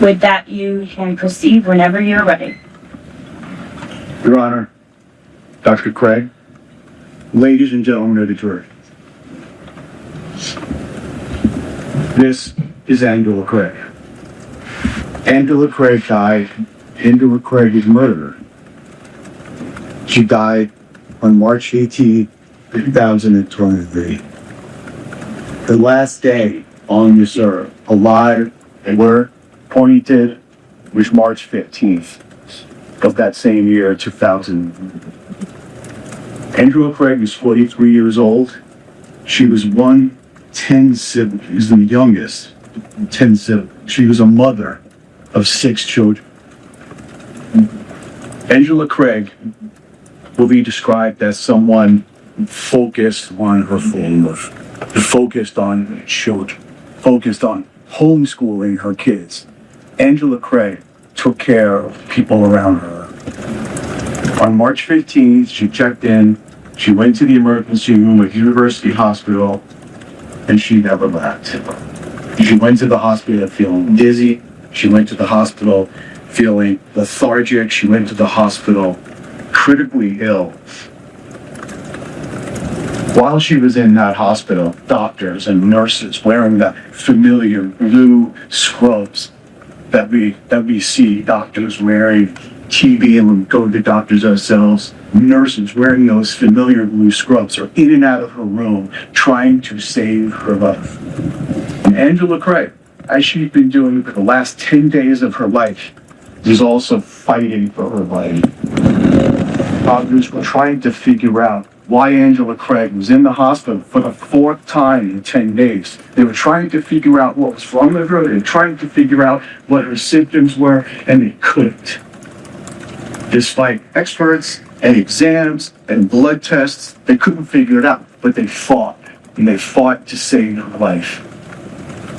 With that, you can proceed whenever you're ready. Your Honor, Dr. Craig, ladies and gentlemen of the jury, this is Angela Craig. Angela Craig died. Angela Craig is murdered. She died on March 18, 2023. The last day on this earth, alive and were appointed, was March 15th of that same year, 2000. Angela Craig is 43 years old. She was 10 siblings. She's the youngest, 10 siblings. She was a mother of 6 children. Angela Craig will be described as someone focused on her family, focused on children, focused on homeschooling her kids. Angela Craig took care of people around her. On March 15th, she checked in. She went to the emergency room at University Hospital, and she never left. She went to the hospital feeling dizzy. She went to the hospital feeling lethargic. She went to the hospital critically ill. While she was in that hospital, doctors and nurses wearing the familiar blue scrubs that we see doctors wearing, TB, and we go to the doctors ourselves. Nurses wearing those familiar blue scrubs are in and out of her room trying to save her life. And Angela Craig, as she'd been doing for the last 10 days of her life, was also fighting for her life. Doctors were trying to figure out why Angela Craig was in the hospital for the 4th time in 10 days. They were trying to figure out what was wrong with her. They were trying to figure out what her symptoms were, and they couldn't. Despite experts and exams and blood tests, they couldn't figure it out, but they fought, and they fought to save her life.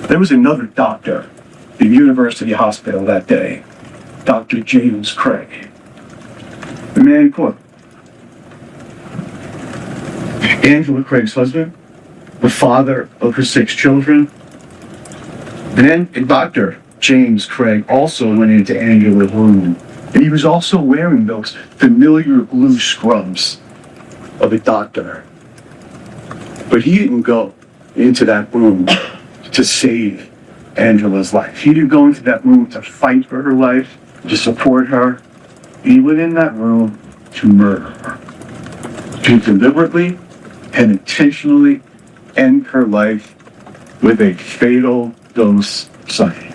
There was another doctor at the University Hospital that day, Dr. James Craig. The man called Angela Craig's husband, the father of her 6 children. And then Dr. James Craig also went into Angela's room, and he was also wearing those familiar blue scrubs of a doctor. But he didn't go into that room to save Angela's life. He didn't go into that room to fight for her life, to support her. He went in that room to murder her, to deliberately and intentionally end her life with a fatal dose of cyanide.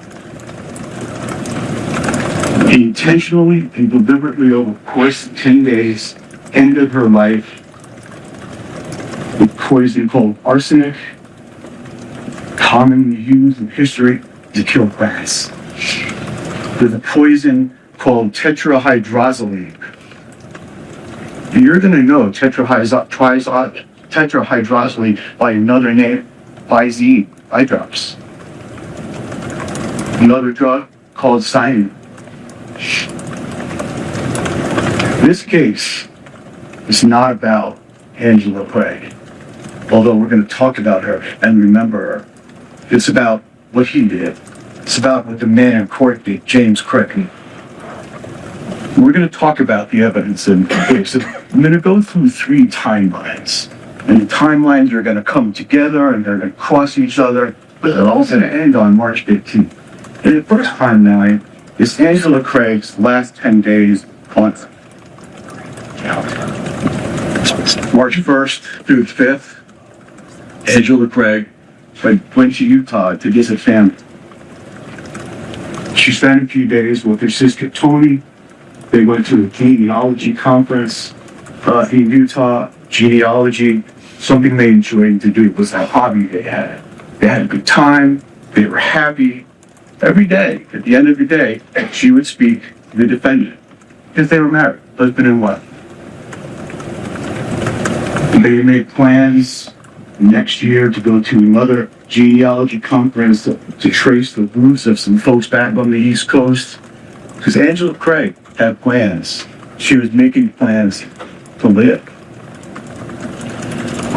He intentionally and deliberately, over the course of 10 days, ended her life with poison called arsenic, commonly used in history to kill rats, with a poison called tetrahydrozoline. You're going to know tetrahydrozoline by another name, Visine, eye drops. Another drug called cyanide. This case is not about Angela Craig, although we're going to talk about her and remember her. It's about what he did. It's about what the man in court did, James Craig. We're going to talk about the evidence in the case. I'm going to go through 3 timelines. And the timelines are going to come together and they're going to cross each other, but they're all going to end on March 15th. And the first timeline is Angela Craig's last 10 days on March 1st through 5th. Angela Craig went to Utah to visit family. She spent a few days with her sister Tony. They went to a genealogy conference in Utah. Genealogy, something they enjoyed to do, was a hobby they had. They had a good time. They were happy. Every day, at the end of the day, she would speak to the defendant because they were married, husband and wife. They made plans next year to go to another genealogy conference to trace the roots of some folks back on the East Coast. Because Angela Craig had plans. She was making plans to live.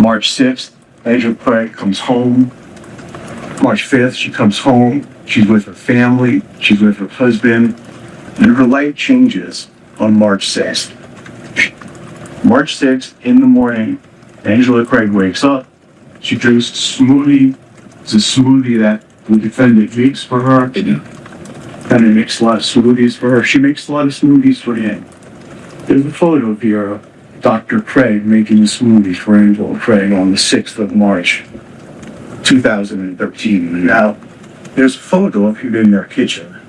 March 6th, Angela Craig comes home. March 5th, she comes home. She's with her family. She's with her husband. And her life changes on March 6th. March 6th, in the morning, Angela Craig wakes up. She drinks a smoothie. It's a smoothie that the defendant makes for her. And he makes a lot of smoothies for her. She makes a lot of smoothies for him. There's a photo here of Dr. Craig making a smoothie for Angela Craig on the 6th of March, 2013. Now, there's a photo of him in their kitchen.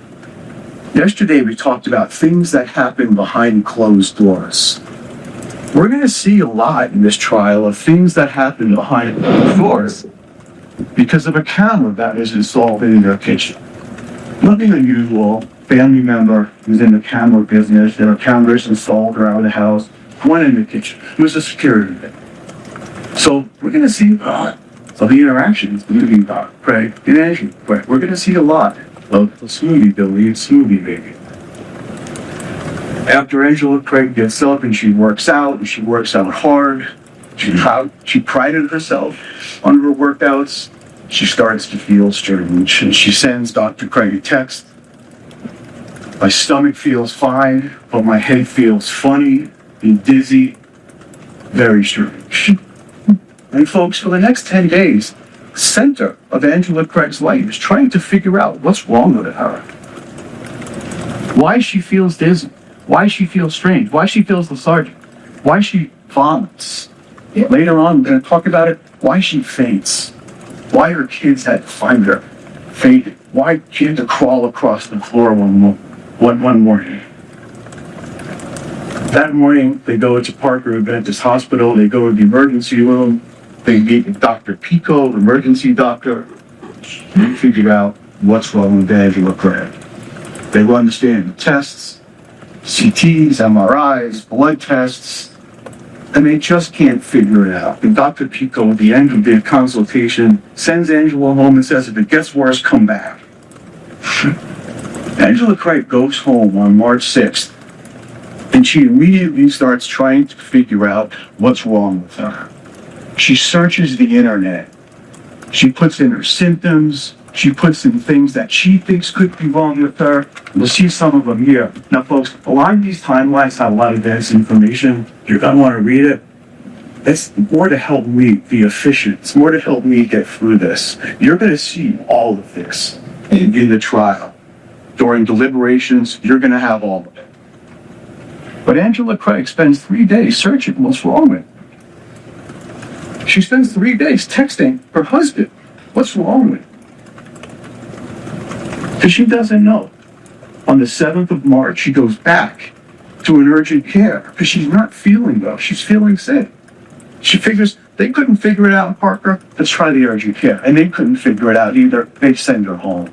Yesterday we talked about things that happen behind closed doors. We're going to see a lot in this trial of things that happen behind closed doors because of a camera that was installed in their kitchen. Nothing unusual. Family member who's in the camera business. There are cameras installed around the house. One in the kitchen. It was a security thing. So we're going to see of the interactions between Dr. Craig and Angela Craig. We're going to see a lot of the smoothie Billy and smoothie baby. After Angela Craig gets up and she works out, and she works out hard, she prided herself on her workouts, she starts to feel strange, and she sends Dr. Craig a text. My stomach feels fine, but my head feels funny and dizzy. Very strange. And folks, for the next 10 days, the center of Angela Craig's life is trying to figure out what's wrong with her. Why she feels dizzy. Why she feels strange. Why she feels lethargic. Why she vomits. Later on, we're going to talk about it. Why she faints. Why her kids had to find her fainted. Why she had to crawl across the floor one morning. That morning, they go to Parker Adventist Hospital. They go to the emergency room. They meet with Dr. Pico, the emergency doctor. They figure out what's wrong with Angela Craig. They run the standard tests, CTs, MRIs, blood tests, and they just can't figure it out. And Dr. Pico, at the end of their consultation, sends Angela home and says, if it gets worse, come back. Angela Craig goes home on March 6th, and she immediately starts trying to figure out what's wrong with her. She searches the internet. She puts in her symptoms. She puts in things that she thinks could be wrong with her. We'll see some of them here. Now, folks, a lot of these timelines have a lot of dense information. You're going to want to read it. It's more to help me be efficient. It's more to help me get through this. You're going to see all of this in the trial. During deliberations, you're going to have all of it. But Angela Craig spends 3 days searching what's wrong with her. She spends 3 days texting her husband what's wrong with her. Because she doesn't know. On the 7th of March, she goes back to an urgent care because she's not feeling well. She's feeling sick. She figures they couldn't figure it out in Parker. Let's try the urgent care. And they couldn't figure it out either. They send her home.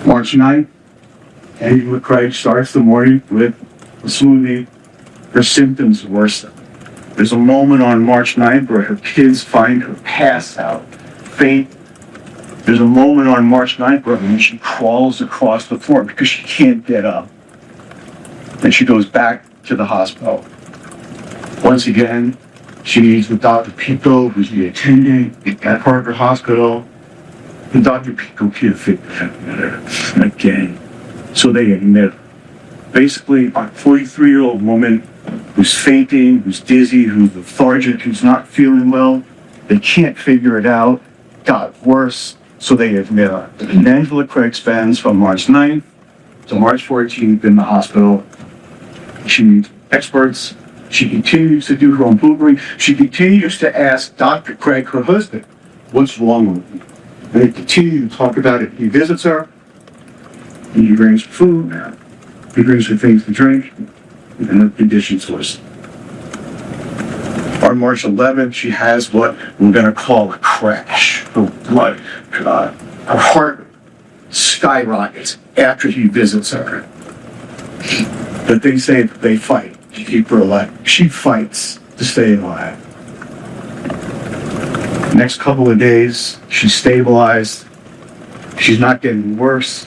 March 9th, Angela Craig starts the morning with a smoothie. Her symptoms worsen. There's a moment on March 9th where her kids find her passed out, faint. There's a moment on March 9th where she crawls across the floor because she can't get up. And she goes back to the hospital. Once again, she meets with Dr. Pico, who's the attending at Parker Hospital. And Dr. Pico can't figure it out again. So they admit her. Basically, a 43-year-old woman who's fainting, who's dizzy, who's lethargic, who's not feeling well. They can't figure it out. Got worse, so they admit her. And Angela Craig spends from March 9th to March 14th in the hospital. She meets experts. She continues to do her own Googling. She continues to ask Dr. Craig, her husband, what's wrong with me? And they continue to talk about it. He visits her. And he brings her food. He brings her things to drink. And the conditions worsen. On March 11th, she has what we're going to call a crash. Her blood, her heart skyrockets after he visits her. But they say that they fight to keep her alive. She fights to stay alive. Next couple of days, she's stabilized. She's not getting worse.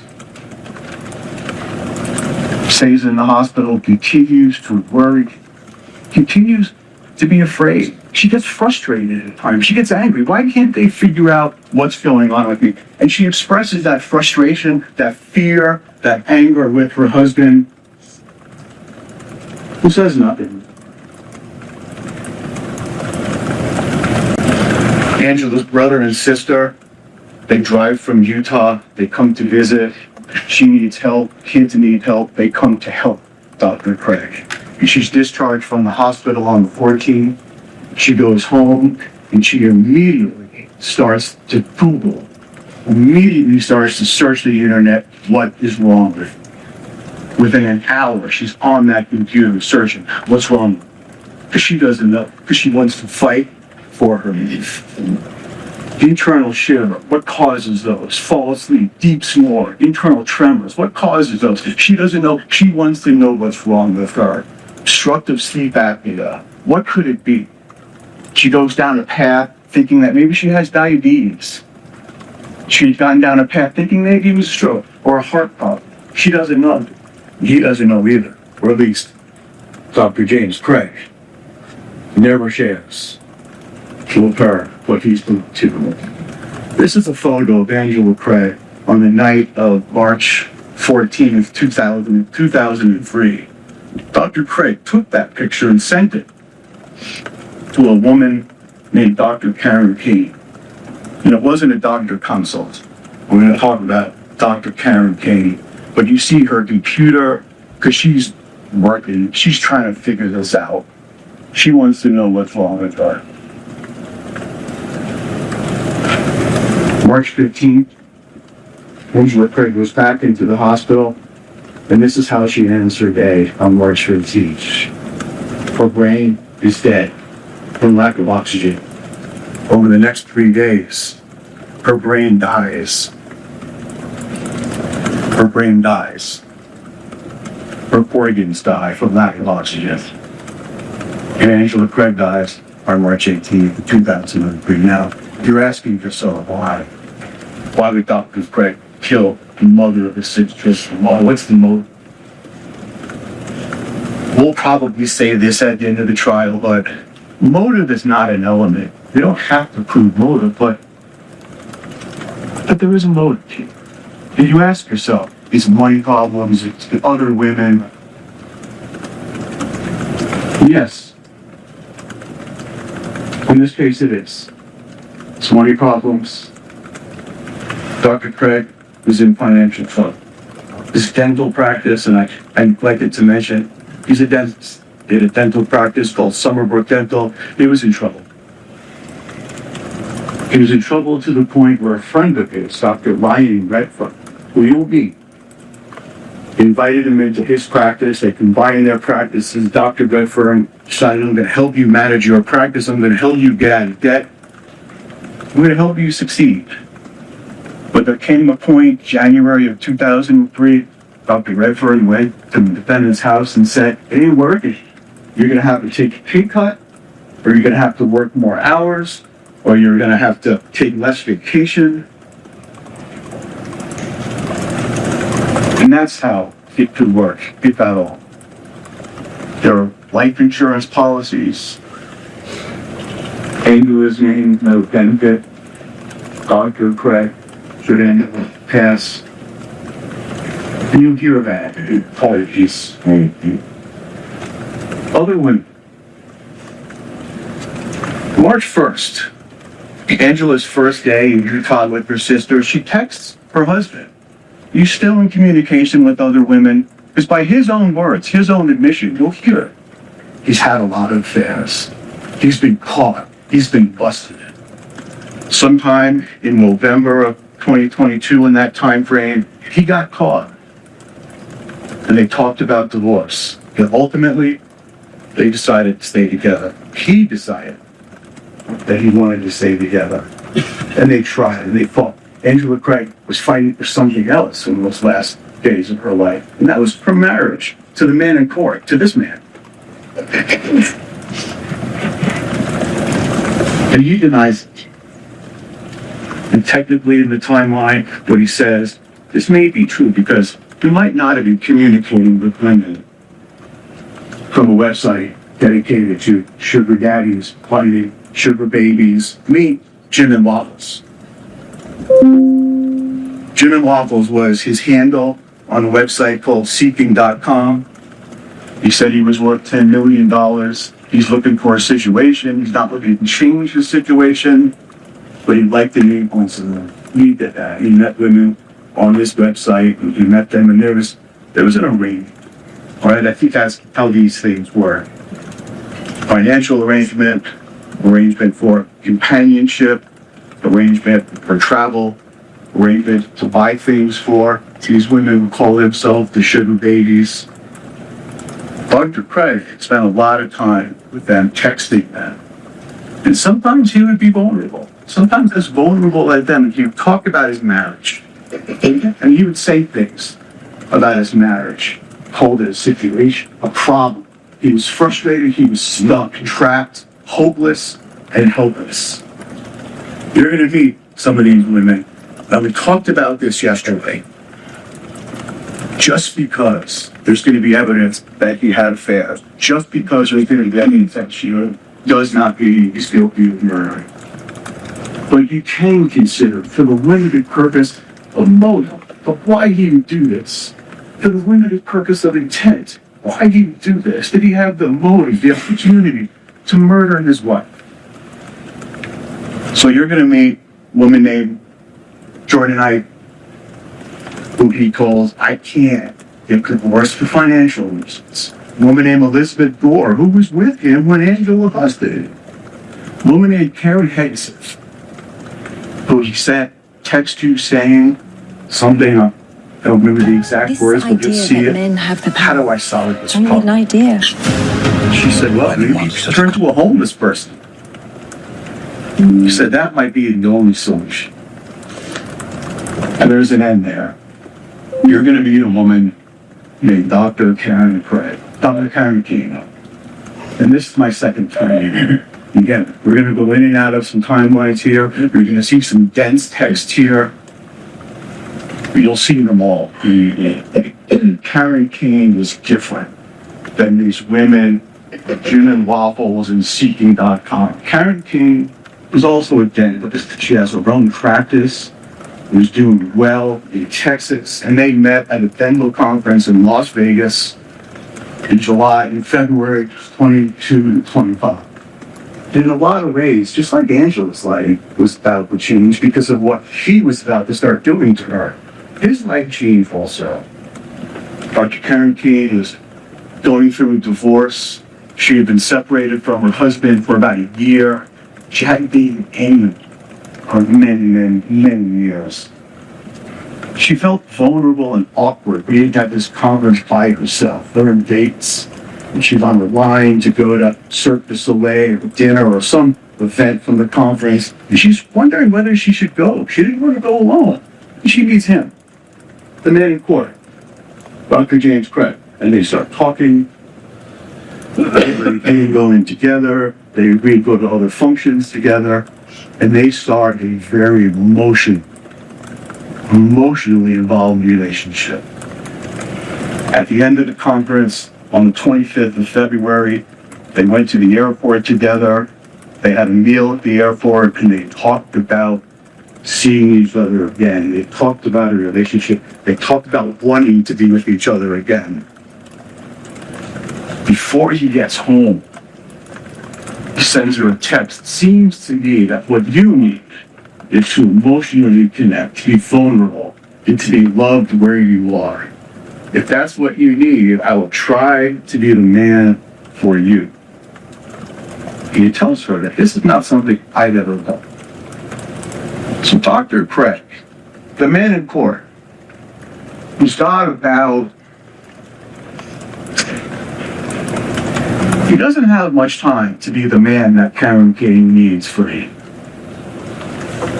Stays in the hospital, continues to worry, continues to be afraid. She gets frustrated at times. She gets angry. Why can't they figure out what's going on with me? And she expresses that frustration, that fear, that anger with her husband, who says nothing. Angela's brother and sister, they drive from Utah. They come to visit. She needs help. Kids need help. They come to help Dr. Craig. She's discharged from the hospital on the 14th. She goes home and she immediately starts to Google, immediately starts to search the internet, what is wrong with her. Within an hour, she's on that computer searching, what's wrong? Because she doesn't know, because she wants to fight for her life. Internal shiver, what causes those? Fall asleep, deep snore, internal tremors, what causes those? She doesn't know, she wants to know what's wrong with her. Obstructive sleep apnea, what could it be? She goes down a path thinking that maybe she has diabetes. She's gone down a path thinking maybe it was a stroke or a heart problem. She doesn't know. He doesn't know either, or at least Dr. James Craig never shares with her what he's been to. This is a photo of Angela Craig on the night of March 14th, 2003. Dr. Craig took that picture and sent it to a woman named Dr. Karen Kane. And it wasn't a doctor consult. We're going to talk about Dr. Karen Kane. But you see her computer, because she's working, she's trying to figure this out. She wants to know what's wrong with her. March 15th, Angela Craig goes back into the hospital, and this is how she ends her day on March 15th. Her brain is dead from lack of oxygen. Over the next 3 days, her brain dies. Her brain dies. Her organs die from lack of oxygen. And Angela Craig dies on March 18th, 2003. Now, you're asking yourself, why? Why would Dr. Craig kill the mother of his 6 children? Well, what's the motive? We'll probably say this at the end of the trial, but motive is not an element. You don't have to prove motive, but there is a motive here. And you ask yourself, is it money problems, is it other women? Yes. In this case, it is. It's money problems. Dr. Craig is in financial trouble. His dental practice, and I neglected to mention, he's a dentist. He had a dental practice called Summerbrook Dental. He was in trouble. He was in trouble to the point where a friend of his, Dr. Ryan Redford, who you'll meet, invited him into his practice. They combined their practices. Dr. Redford decided, I'm going to help you manage your practice. I'm going to help you get out of debt. I'm going to help you succeed. But there came a point, January of 2003, Dr. Redford went to the defendant's house and said, it ain't working. You're going to have to take a pay cut, or you're going to have to work more hours, or you're going to have to take less vacation. And that's how it could work, if at all. There are life insurance policies. Angela's name, no benefit. Dr. Craig should end up pass. And you'll hear that apologies. Other women. March 1st, Angela's first day in Utah with her sister, she texts her husband. You still in communication with other women? Because by his own words, his own admission, you'll hear it. He's had a lot of affairs. He's been caught. He's been busted. Sometime in November of 2022, in that time frame, he got caught. And they talked about divorce. And ultimately, they decided to stay together. He decided that he wanted to stay together. And they tried and they fought. Angela Craig was fighting for something else in those last days of her life. And that was her marriage to the man in court, to this man. And he denies it. And technically in the timeline, what he says, this may be true because he might not have been communicating with women from a website dedicated to sugar daddies, finding sugar babies. Meet Jim and Waffles. Jim and Waffles was his handle on a website called seeking.com. He said he was worth $10 million. He's looking for a situation. He's not looking to change the situation, but he'd like to meet once in a He did that. He met women on this website, and he met them, and there was an arrangement. All right, I think that's how these things work. Financial arrangement for companionship, arrangement for travel, arrangement to buy things for. These women who call themselves the sugar babies. Dr. Craig spent a lot of time with them, texting them. And sometimes he would be vulnerable. Sometimes as vulnerable as them, he would talk about his marriage. And he would say things about his marriage, called it a situation, a problem. He was frustrated, he was stuck, trapped, hopeless, and helpless. You're going to meet some of these women. Now, we talked about this yesterday. Just because there's going to be evidence that he had affairs, just because there's going to be evidence that she does not mean he's guilty of murder. But you can consider, for the limited purpose of motive, of why he would do this, for the limited purpose of intent, why he would do this, did he have the motive, the opportunity to murder his wife? So you're going to meet a woman named Jordan Knight, who he calls, I can't get divorced for financial reasons. A woman named Elizabeth Gore, who was with him when Angela busted. A woman named Karen Hedges, who he sent text to saying something, I don't remember the exact words, but you'll see it. How do I solve this problem? I need an idea. She said, well, maybe you should turn to a homeless person. He said, that might be the only solution. And there's an end there. You're going to meet a woman named Dr. Karen Craig. Dr. Karen King. And this is my second time. Again, we're going to go in and out of some timelines here. You're going to see some dense text here. You'll see them all. Karen King was different than these women, Jim and Waffles and Seeking.com. Karen King was also a dentist. She has her own practice. Was doing well in Texas, and they met at a dental conference in Las Vegas in February 22 to 25. In a lot of ways, just like Angela's life was about to change because of what he was about to start doing to her. His life changed also. Dr. Karen King was going through a divorce. She had been separated from her husband for about a year. She hadn't been in for many years. She felt vulnerable and awkward being at this conference by herself. There were dates, and she was on the line to go to Cirque du Soleil or dinner or some event from the conference, and she's wondering whether she should go. She didn't want to go alone. And she meets him, the man in court, Dr. James Craig, and they start talking. They go in together. They agree to go to other functions together. And they start a very emotionally involved relationship. At the end of the conference, on the 25th of February, they went to the airport together. They had a meal at the airport, and they talked about seeing each other again. They talked about a relationship. They talked about wanting to be with each other again. Before he gets home, he sends her a text. It seems to me that what you need is to emotionally connect, to be vulnerable, and to be loved where you are. If that's what you need, I will try to be the man for you. And he tells her that this is not something I've ever done. So Dr. Craig, the man in court, who's got about he doesn't have much time to be the man that Karen King needs for him.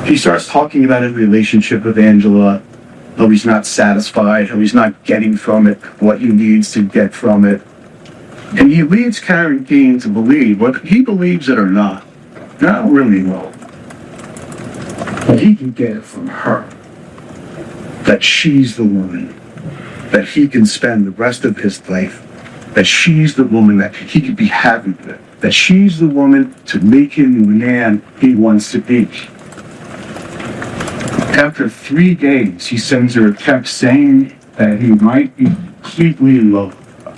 He starts talking about his relationship with Angela, how he's not satisfied, how he's not getting from it what he needs to get from it. And he leads Karen King to believe, whether he believes it or not really well, But he can get it from her. That she's the woman that he can spend the rest of his life. That she's the woman that he could be happy with. That she's the woman to make him the man he wants to be. After 3 days, he sends her a text saying that he might be completely in love with her.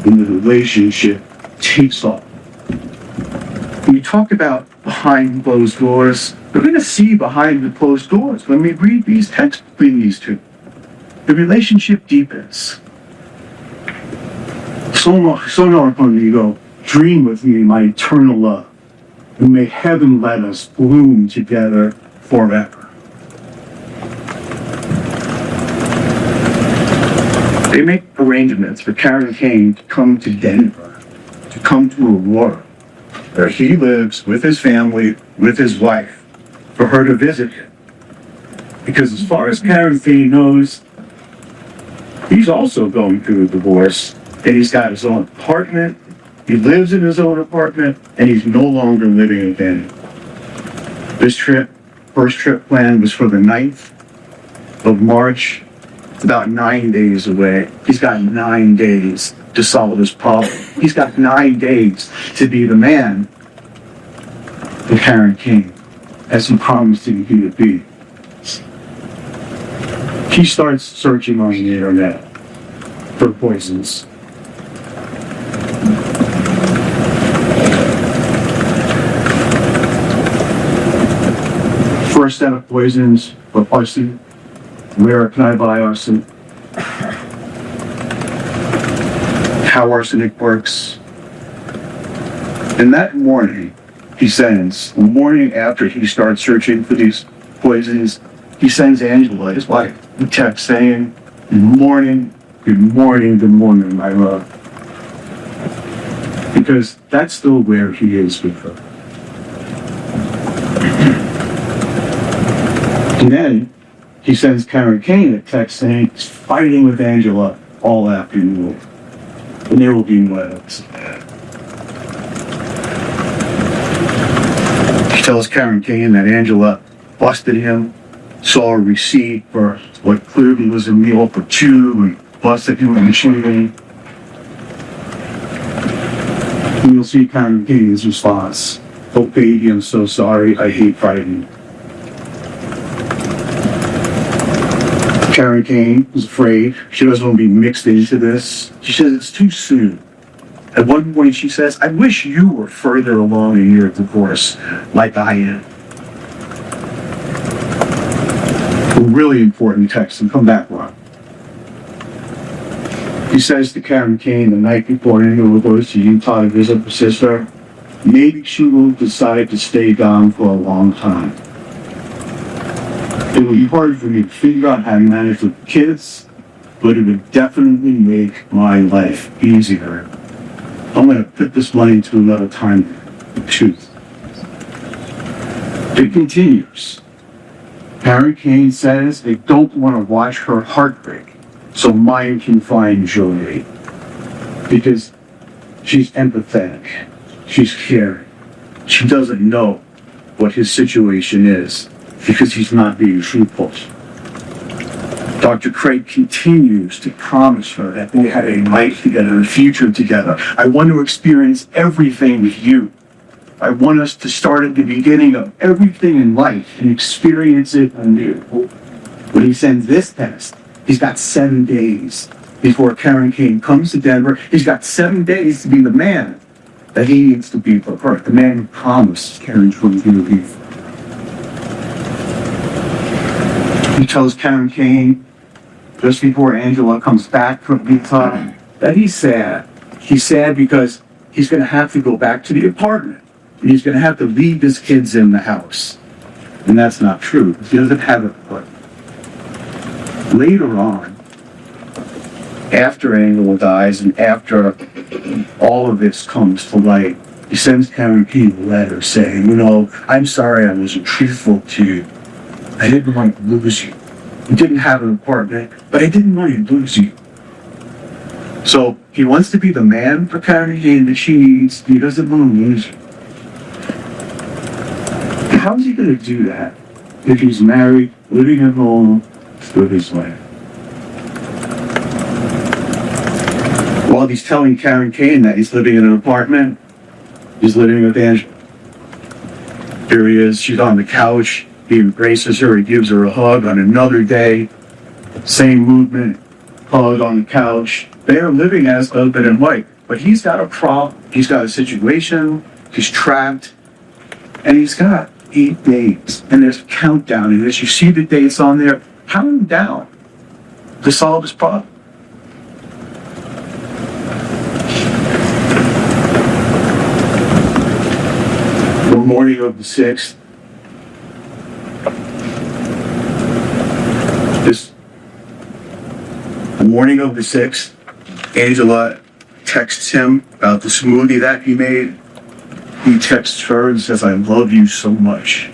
And the relationship takes off. When you talk about behind closed doors, we're going to see behind the closed doors when we read these texts between these two. The relationship deepens. Sonar conmigo, dream with me my eternal love, and may heaven let us bloom together forever. They make arrangements for Karen Kane to come to Denver, to come to Aurora, where he lives with his family, with his wife, for her to visit him. Because as far as Karen Kane knows, he's also going through a divorce, and he's got his own apartment, he lives in his own apartment, and he's no longer living in Denver. This trip, first trip planned was for the 9th of March. It's about 9 days away. He's got 9 days to solve this problem. He's got 9 days to be the man for Karen King, as he promised him he would be. He starts searching on the internet for poisons. First set of poisons for arson. Where can I buy arson? How arsenic works. And that morning, he sends, the morning after he starts searching for these poisons, he sends Angela, his wife, a text saying, good morning, good morning, good morning, my love. Because that's still where he is with her. And then, he sends Karen Kane a text saying he's fighting with Angela all afternoon. And there will be no evidence of that. He tells Karen Kane that Angela busted him, saw a receipt for what clearly was a meal for two, and busted him in the shooting. And you'll see Karen Kane's response. Oh baby, I'm so sorry, I hate fighting. Karen Kane was afraid. She doesn't want to be mixed into this. She says it's too soon. At one point she says, I wish you were further along in your divorce like I am. A really important text, and come back one. He says to Karen Kane the night before Angela goes to Utah to visit her sister, maybe she will decide to stay gone for a long time. It would be hard for me to figure out how to manage with kids, but it would definitely make my life easier. I'm going to put this money to another time of truth. It continues. Karen Kane says they don't want to watch her heartbreak, so mine can find joy. Because she's empathetic. She's caring. She doesn't know what his situation is, because he's not being truthful. Dr. Craig continues to promise her that they had a life together, a future together. I want to experience everything with you. I want us to start at the beginning of everything in life and experience it anew. When he sends this text, he's got 7 days before Karen Kane comes to Denver. He's got 7 days to be the man that he needs to be for her, the man who promised Karen would be. He tells Karen Kane, just before Angela comes back from Utah, that he's sad. He's sad because he's going to have to go back to the apartment. And he's going to have to leave his kids in the house. And that's not true. He doesn't have it. But later on, after Angela dies and after all of this comes to light, he sends Karen Kane a letter saying, I'm sorry I wasn't truthful to you. I didn't want to lose you. You didn't have an apartment, but I didn't want to lose you. So he wants to be the man for Karen Kane that she needs. He doesn't want to lose her. How is he going to do that if he's married, living at home with his wife. While he's telling Karen Kane that he's living in an apartment, he's living with Angela. Here he is, she's on the couch, he embraces her, he gives her a hug on another day, same movement, hug on the couch. They are living as husband and wife, but he's got a problem, he's got a situation, he's trapped, and he's got 8 days, and there's a countdown, and as you see the dates on there, count them down to solve his problem. The morning of the 6th, Angela texts him about the smoothie that he made. He texts her and says, "I love you so much."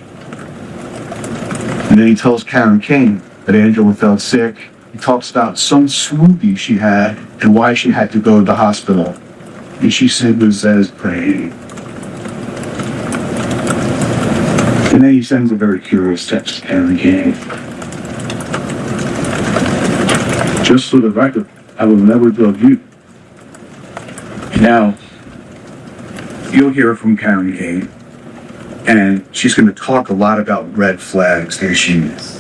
And then he tells Karen Kane that Angela felt sick. He talks about some smoothie she had and why she had to go to the hospital. And she simply says, "Pray." And then he sends a very curious text to Karen Kane. "Just for the record, I will never love you." Now, you'll hear from Karen Kane, and she's going to talk a lot about red flags. There she is.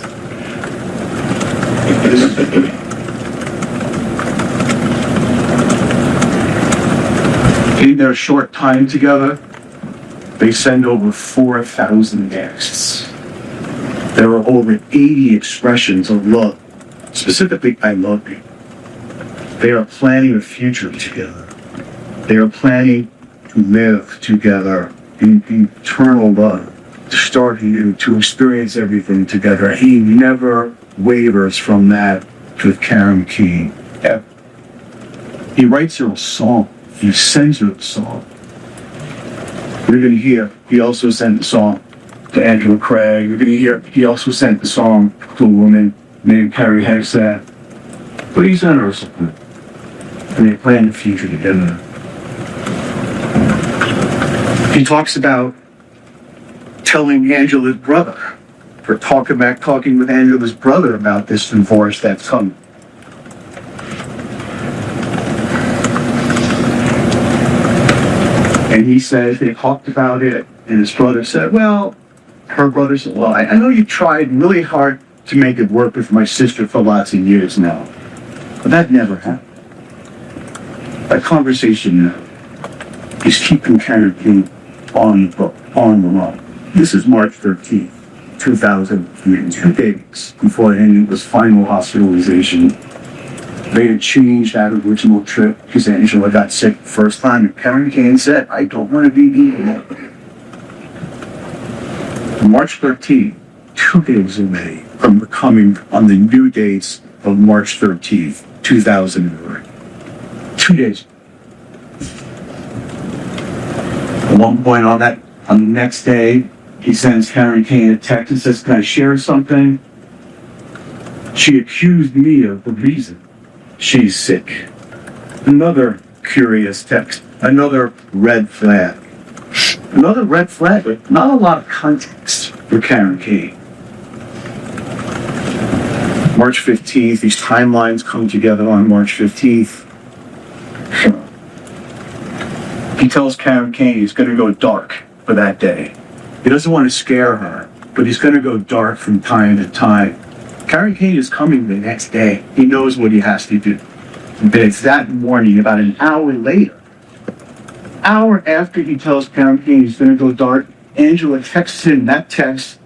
In their short time together, they send over 4,000 texts. There are over 80 expressions of love, specifically, "I love you." They are planning a future together. They are planning to live together in eternal love, to start anew, to experience everything together. He never wavers from that with Karen Kane. Ever. He writes her a song. He sends her a song. You're going to hear, he also sent a song to Angela Craig. You're going to hear, he also sent the song to a woman named Carrie Hexat. But he sent her something. And they plan the future together. He talks about telling Angela's brother, or talking with Angela's brother about this divorce that's coming. And he says they talked about it, and his brother said, her brother said, I know you tried really hard to make it work with my sister for lots of years now, but that never happened. That conversation now is keeping Karen Kane on the run. This is March 13th, 2003, 2 days before Angela's final hospitalization. They had changed that original trip because Angela got sick the first time, and Karen Kane said, "I don't want to be alone." March 13th, 2 days away from becoming on the new dates of March 13th, 2003. 2 days. At one point on the next day, he sends Karen Kane a text and says, "Can I share something?" She accused me of the reason she's sick. Another curious text. Another red flag. Another red flag, but not a lot of context for Karen Kane. March 15th, these timelines come together on March 15th. He tells Karen Kane he's going to go dark for that day. He doesn't want to scare her, but he's going to go dark from time to time. Karen Kane is coming the next day. He knows what he has to do. But it's that morning, about an hour later, hour after he tells Karen Kane he's going to go dark, Angela texts him that text.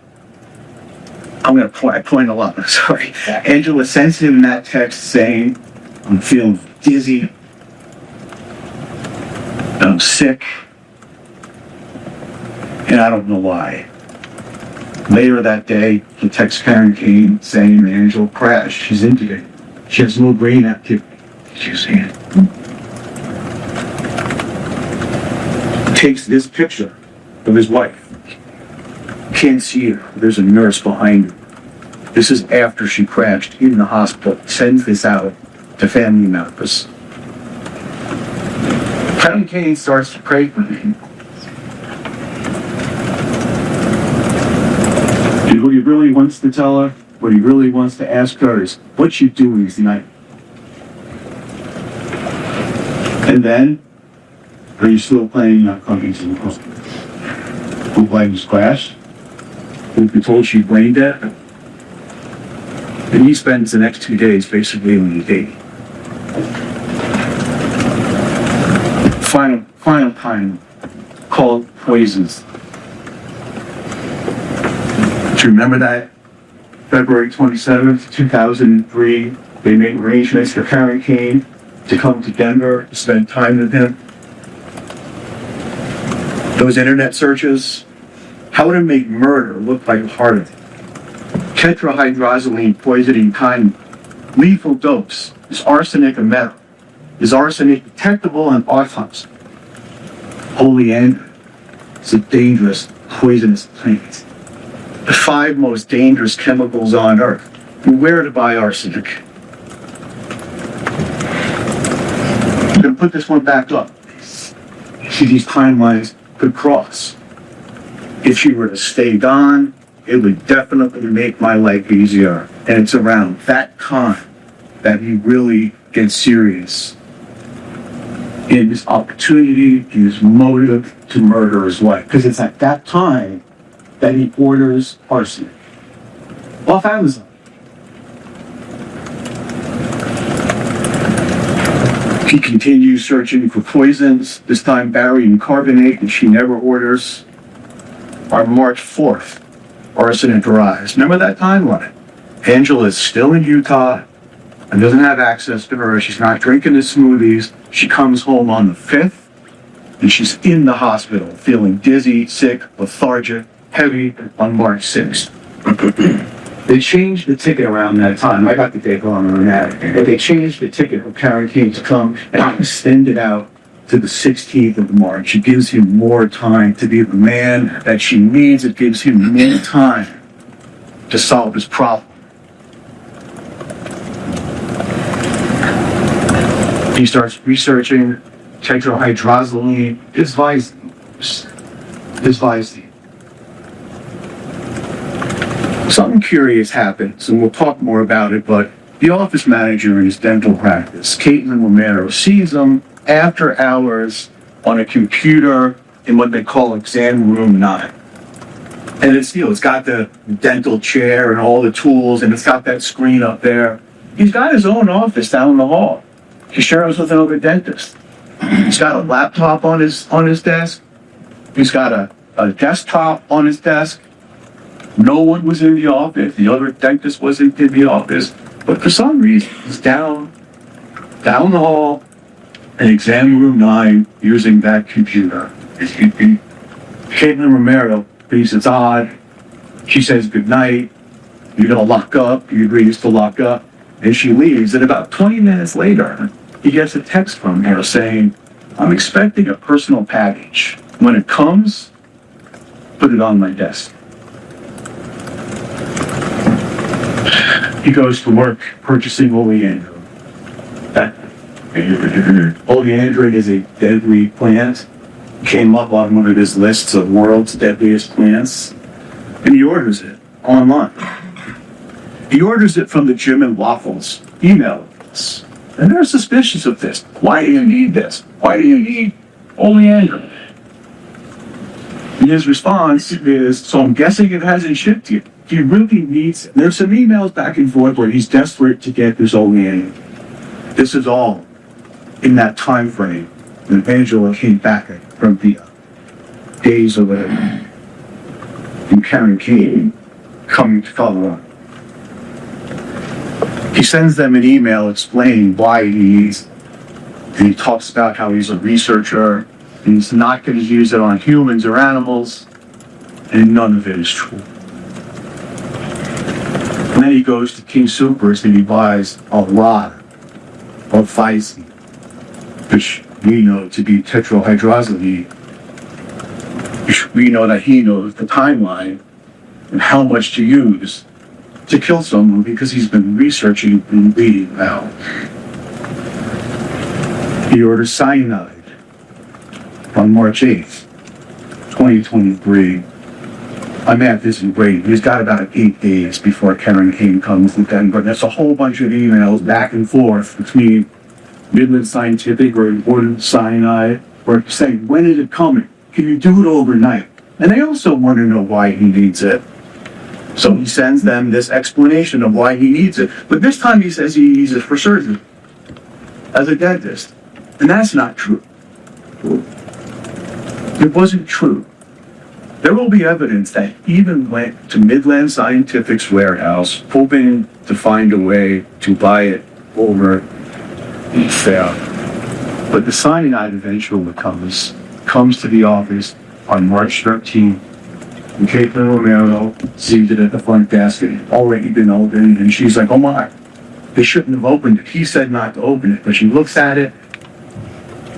I point a lot, I'm sorry. Angela sends him that text saying, "I'm feeling dizzy. I'm sick. And I don't know why." Later that day, he texts Karen Kane saying that Angela crashed. She's injured. She has no brain activity. She's saying. Takes this picture of his wife. Can't see her. There's a nurse behind her. This is after she crashed in the hospital. Sends this out to family members. Karen Kane starts to pray for me. And what he really wants to tell her, what he really wants to ask her is, what you doing tonight? And then, are you still playing cookies in the post? Who blames Crash? Who'd be told she's brain dead? And he spends the next 2 days basically on the date. Final time called Poisons. Do you remember that? February 27th, 2003, they made arrangements for Karen Kane to come to Denver to spend time with him. Those internet searches, how would it make murder look like a heart attack? Tetrahydrozoline poisoning kind, lethal dose is arsenic and metal. Is arsenic detectable on autopsy? Oleander is a dangerous, poisonous plant. The 5 most dangerous chemicals on Earth. Beware to buy arsenic. I'm going to put this one back up. See, these timelines could cross. If she were to stay gone, it would definitely make my life easier. And it's around that time that he really gets serious in his opportunity, in his motive to murder his wife. Because it's at that time that he orders arsenic off Amazon. He continues searching for poisons, this time barium carbonate, and she never orders. On March 4th, arsenic arrives. Remember that timeline? Angela is still in Utah and doesn't have access to her. She's not drinking the smoothies. She comes home on the 5th, and she's in the hospital, feeling dizzy, sick, lethargic, heavy on March 6th. They changed the ticket around that time. I got the date wrong on that. But they changed the ticket for Karen King to come and extend it out to the 16th of March. It gives him more time to be the man that she needs. It gives him more time to solve his problem. He starts researching tetrahydrozoline, his Visine. Something curious happens, and we'll talk more about it, but the office manager in his dental practice, Caitlin Romero, sees him after hours on a computer in what they call exam room 9. And it's got the dental chair and all the tools, and it's got that screen up there. He's got his own office down the hall. He shares with another dentist. He's got a laptop on his desk. He's got a desktop on his desk. No one was in the office. The other dentist wasn't in the office. But for some reason, he's down the hall in exam room 9 using that computer. Caitlin Romero thinks it's odd. She says goodnight. You're going to lock up. He agrees to lock up. And she leaves. And about 20 minutes later, he gets a text from her saying, I'm expecting a personal package. When it comes, put it on my desk. He goes to work purchasing oleander. Oleander is a deadly plant. Came up on one of his lists of world's deadliest plants. And he orders it online. He orders it from the Jim and Waffles email list. And they're suspicious of this. Why do you need this? Why do you need oleander? And his response is, so I'm guessing it hasn't shipped yet. He really needs it. There's some emails back and forth where he's desperate to get this oleander. This is all in that time frame when Angela came back from the days of it and Karen King coming to Colorado. He sends them an email explaining why he needs it. And he talks about how he's a researcher and he's not going to use it on humans or animals, and none of it is true. And then he goes to King Soopers and he buys a lot of Visine, which we know to be tetrahydrozoline. We know that he knows the timeline and how much to use to kill someone because he's been researching and reading about. He orders cyanide on March 8th, 2023. My math isn't great. He's got about 8 days before Karen Kane comes to Denver. There's a whole bunch of emails back and forth between Midland Scientific or Important Cyanide, or saying, when is it coming? Can you do it overnight? And they also want to know why he needs it. So he sends them this explanation of why he needs it. But this time he says he needs it for surgery, as a dentist. And that's not true. It wasn't true. There will be evidence that he even went to Midland Scientific's warehouse, hoping to find a way to buy it over there. But the cyanide eventually comes to the office on March 13th. And Caitlin Romero sees it at the front desk. It had already been opened, and she's like, oh my, they shouldn't have opened it. He said not to open it. But she looks at it,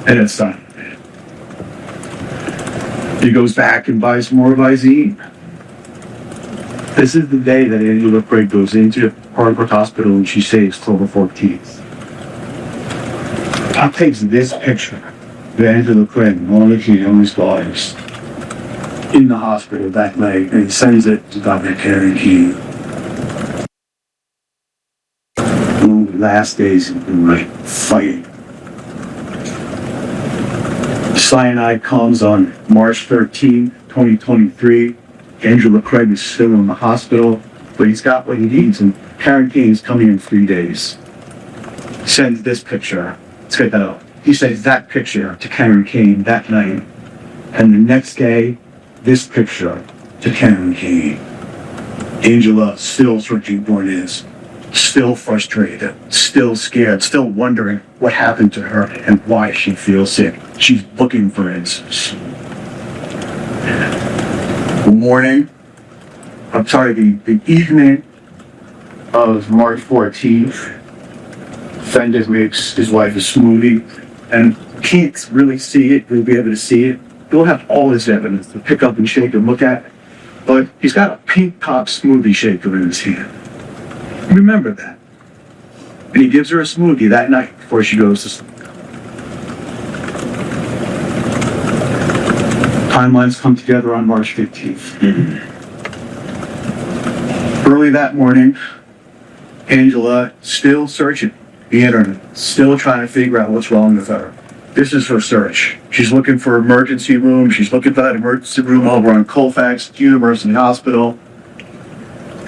and it's done. He goes back and buys more Visine. This is the day that Angela Craig goes into Harvard Hospital and she saves till the 14th. Tom takes this picture of Angela Craig, one of the only scholars, in the hospital that night, and sends it to Dr. Karen Key. One of the last days of the fighting. Cyanide comes on March 13, 2023. Angela Craig is still in the hospital, but he's got what he needs, and Karen Kane is coming in 3 days. Sends this picture. Let's get that out. He sends that picture to Karen Kane that night, and the next day, this picture to Karen Kane. Angela still searching for it is, still frustrated, still scared, still wondering what happened to her and why she feels sick. She's looking for answers. The evening of March 14th, Fendis makes his wife a smoothie, and can't really see it, you'll be able to see it. You'll have all this evidence to pick up and shake and look at, but he's got a pink top smoothie shaker in his hand. Remember that. And he gives her a smoothie that night before she goes to sleep. Timelines come together on March 15th. Early that morning, Angela still searching the internet, still trying to figure out what's wrong with her. This is her search. She's looking for emergency room. She's looking for that emergency room over on Colfax University Hospital.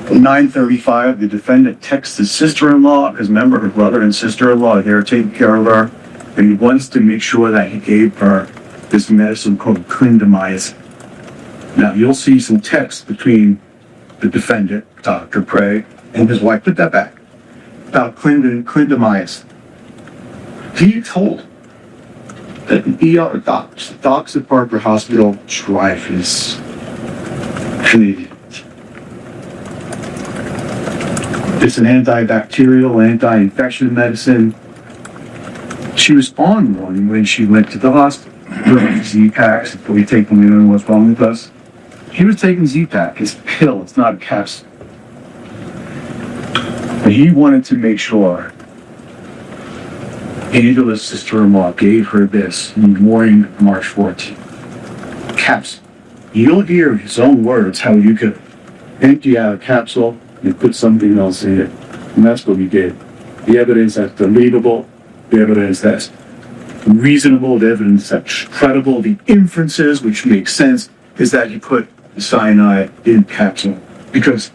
At 9:35, the defendant texts his sister-in-law, because remember, her brother and sister-in-law are there taking care of her, and he wants to make sure that he gave her this medicine called clindamycin. Now, you'll see some text between the defendant, Dr. Craig, and his wife. Put that back. About clindamycin. He told that the ER docs at Parker Hospital drive his Canadian. It's an antibacterial, anti-infection medicine. She was on one when she went to the hospital. Z-Packs, before we take them in, what's wrong with us? He was taking Z-Pack. It's a pill, it's not a capsule. But he wanted to make sure Angela's sister-in-law gave her this in the morning of March 14th. Capsule. You'll hear his own words how you could empty out a capsule and put something else in it. And that's what we did. The evidence that's believable, the evidence that's reasonable, the evidence that's credible, the inferences which make sense, is that you put the cyanide in capsule. Because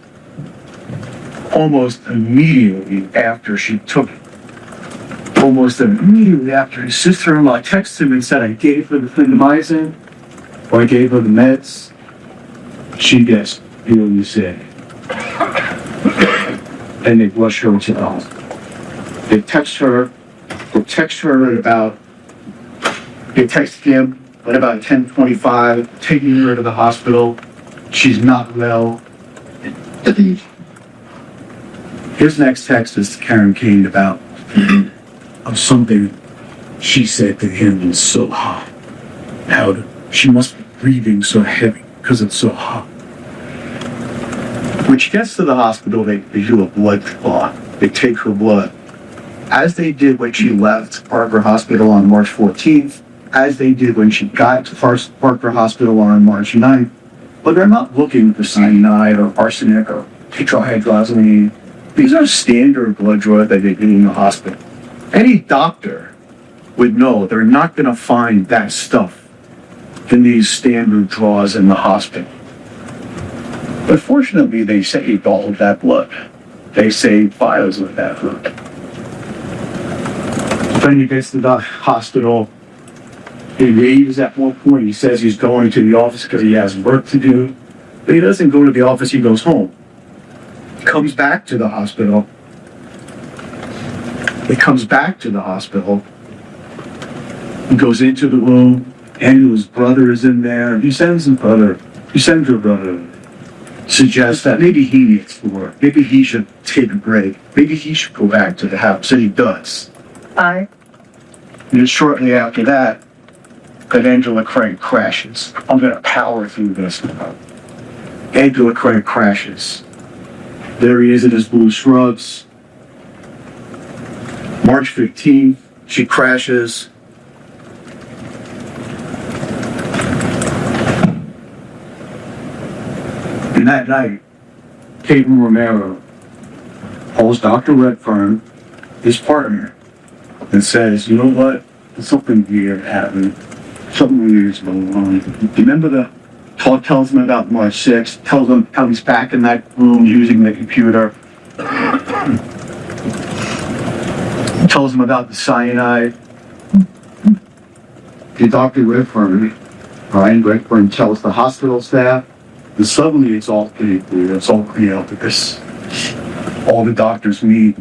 almost immediately after she took it, almost immediately after his sister-in-law texted him and said, I gave her the clindamycin, or I gave her the meds, she gets really sick. And they rush her to the hospital. They text her at about, they text him at about 10:25, taking her to the hospital. She's not well. His next text is to Karen Kane about something she said to him was so hot. How she must be breathing so heavy because it's so hot. When she gets to the hospital, they do a blood draw. They take her blood. As they did when she left Parker Hospital on March 14th, as they did when she got to Parker Hospital on March 9th, But they're not looking for cyanide or arsenic or tetrahydrozoline. These are standard blood draws that they do in the hospital. Any doctor would know they're not going to find that stuff in these standard draws in the hospital. But fortunately, they saved all of that blood. They saved vials of that blood. Then he gets to the hospital. He leaves at one point. He says he's going to the office because he has work to do. But he doesn't go to the office, he goes home. He comes back to the hospital. He goes into the room. Angela's brother is in there. He sends her brother. Suggests that maybe he needs to work. Maybe he should take a break. Maybe he should go back to the house. And he does. Aye. And shortly after that Angela Craig crashes. I'm going to power through this. Angela Craig crashes. There he is in his blue scrubs. March 15th, she crashes. And that night, Peyton Romero calls Dr. Redfern, his partner, and says, you know what? There's something weird happened. Something weird's going on. Remember tells him about March 6th, tells him how he's back in that room using the computer. Tells him about the cyanide. The Dr. Redfern, Brian Redfern, tells the hospital staff, and suddenly it's all pretty clear. It's all clear because all the doctors meet.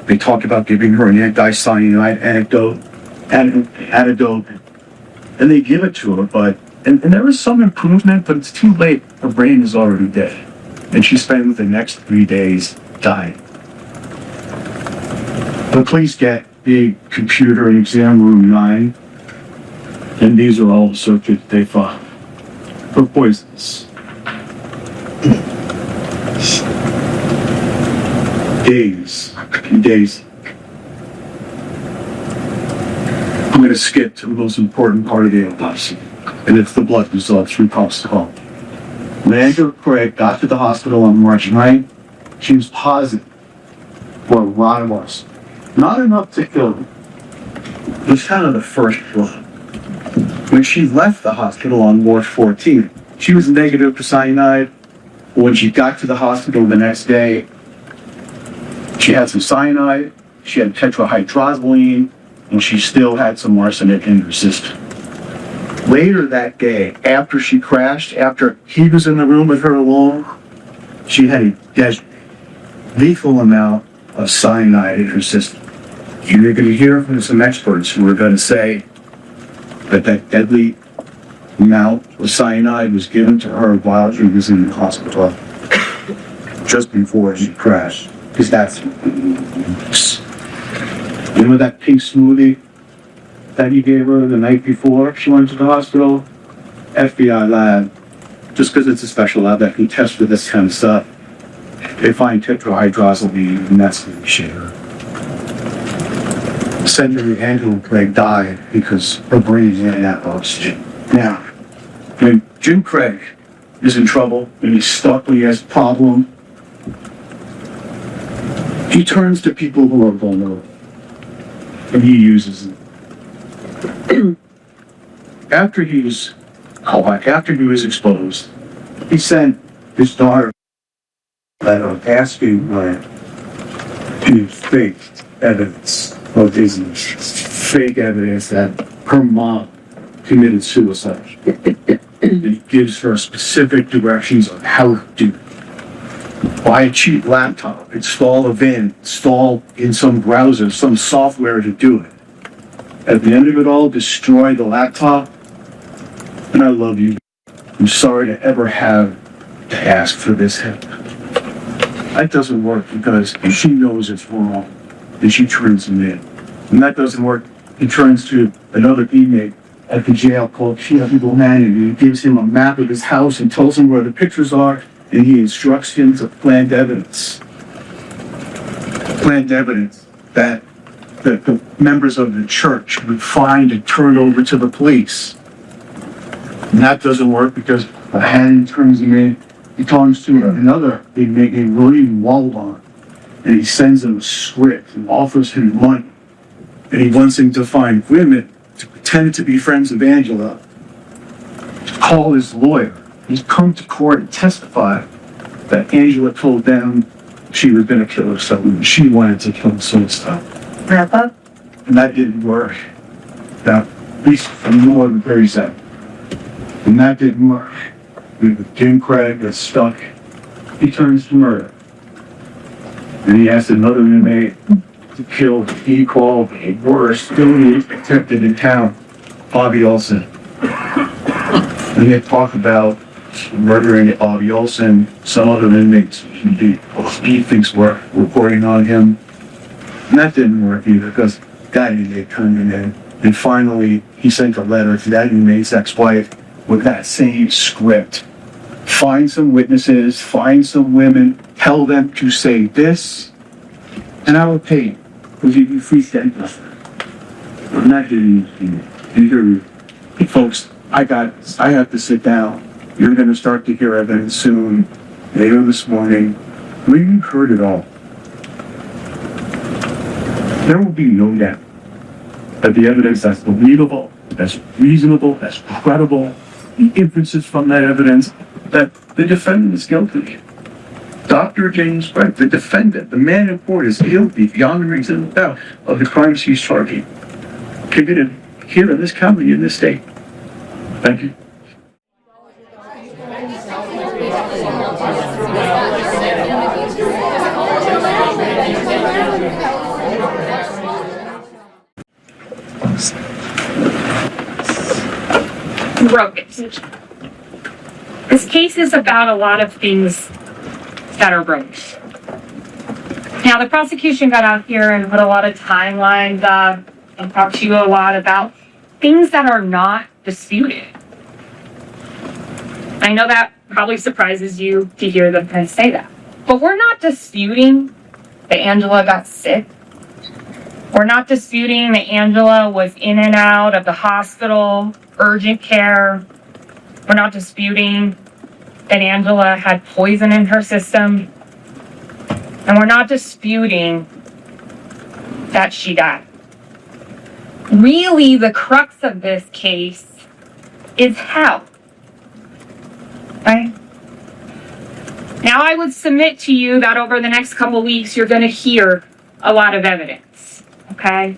They talk about giving her an anti-cyanide antidote, and they give it to her, but there is some improvement, but it's too late. Her brain is already dead, and she spends the next 3 days dying. The police get the computer in exam room 9, and these are all the circuits they found for poisons. Days. I'm going to skip to the most important part of the autopsy, and it's the blood results from Prosecution. When Angela Craig got to the hospital on March 9th, she was positive for a lot of us. Not enough to kill them. It was kind of the first one. When she left the hospital on March 14th, she was negative for cyanide. When she got to the hospital the next day, she had some cyanide, she had tetrahydrozoline, and she still had some arsenic in her system. Later that day, after she crashed, after he was in the room with her alone, she had a lethal amount of cyanide in her system. You're going to hear from some experts who are going to say that deadly amount of cyanide was given to her while she was in the hospital, just before she crashed. Because that's, you know, that pink smoothie that he gave her the night before she went to the hospital? FBI lab, just because it's a special lab that can test for this kind of stuff, they find tetrahydrozoline, and that's the share. Senator Angela Craig died because her brain ran out of oxygen. Now, when Jim Craig is in trouble, when he's stuck, when he has a problem, he turns to people who are vulnerable, and he uses them. After he was exposed, he sent his daughter a letter asking her to fake evidence of business, fake evidence that her mom committed suicide. And he gives her specific directions on how to do it. Buy a cheap laptop, install a VIN, install in some browser, some software to do it. At the end of it all, destroy the laptop, and I love you. I'm sorry to ever have to ask for this help. That doesn't work because she knows it's wrong, and she turns him in. And that doesn't work. He turns to another inmate at the jail called Chief Bohannon, and he gives him a map of his house and tells him where the pictures are, and he instructs him to plant evidence. Plant evidence that the members of the church would find and turn over to the police. And that doesn't work because hand turns him in. He talks to another inmate named William Waldon, and he sends him a script and offers him money. And he wants him to find women to pretend to be friends of Angela, to call his lawyer. He's come to court and testify that Angela told them she was going to kill herself and she wanted to kill suicide. Grandpa? And that didn't work. Now, at least for more than 30 seconds. And that didn't work. With Jim Craig gets stuck. He turns to murder. And he asked another inmate to kill what he called the worst guilty attempted in town, Bobby Olson. And they talk about murdering Bobby Olson, some other inmates he thinks were reporting on him. And that didn't work either because that inmate turned him in. And finally, he sent a letter to that inmate's ex-wife with that same script. Find some witnesses, find some women, tell them to say this, and I will pay you. Because you can free sentence. And that didn't either. Hey, folks, I have to sit down. You're going to start to hear evidence soon. Later this morning, we've heard it all. There will be no doubt that the evidence that's believable, that's reasonable, that's credible, the inferences from that evidence, that the defendant is guilty. Dr. James Brett, the defendant, the man in court, is guilty beyond a reasonable doubt of the crimes he's charging, committed here in this county, in this state. Thank you. Broke it. This case is about a lot of things that are broke. Now, the prosecution got out here and put a lot of timelines up and talked to you a lot about things that are not disputed. I know that probably surprises you to hear them say that. But we're not disputing that Angela got sick. We're not disputing that Angela was in and out of the hospital, urgent care. We're not disputing that Angela had poison in her system. And we're not disputing that she died. Really, the crux of this case is how. Right? Now, I would submit to you that over the next couple weeks, you're going to hear a lot of evidence. Okay?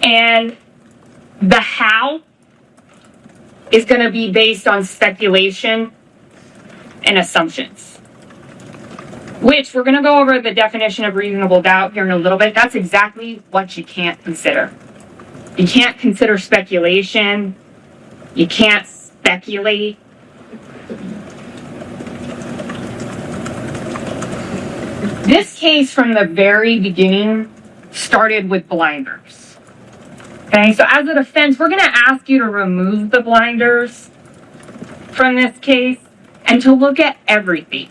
And the how is going to be based on speculation and assumptions. Which, we're going to go over the definition of reasonable doubt here in a little bit. That's exactly what you can't consider. You can't consider speculation. You can't speculate. This case from the very beginning started with blinders. Okay, so as a defense, we're going to ask you to remove the blinders from this case and to look at everything.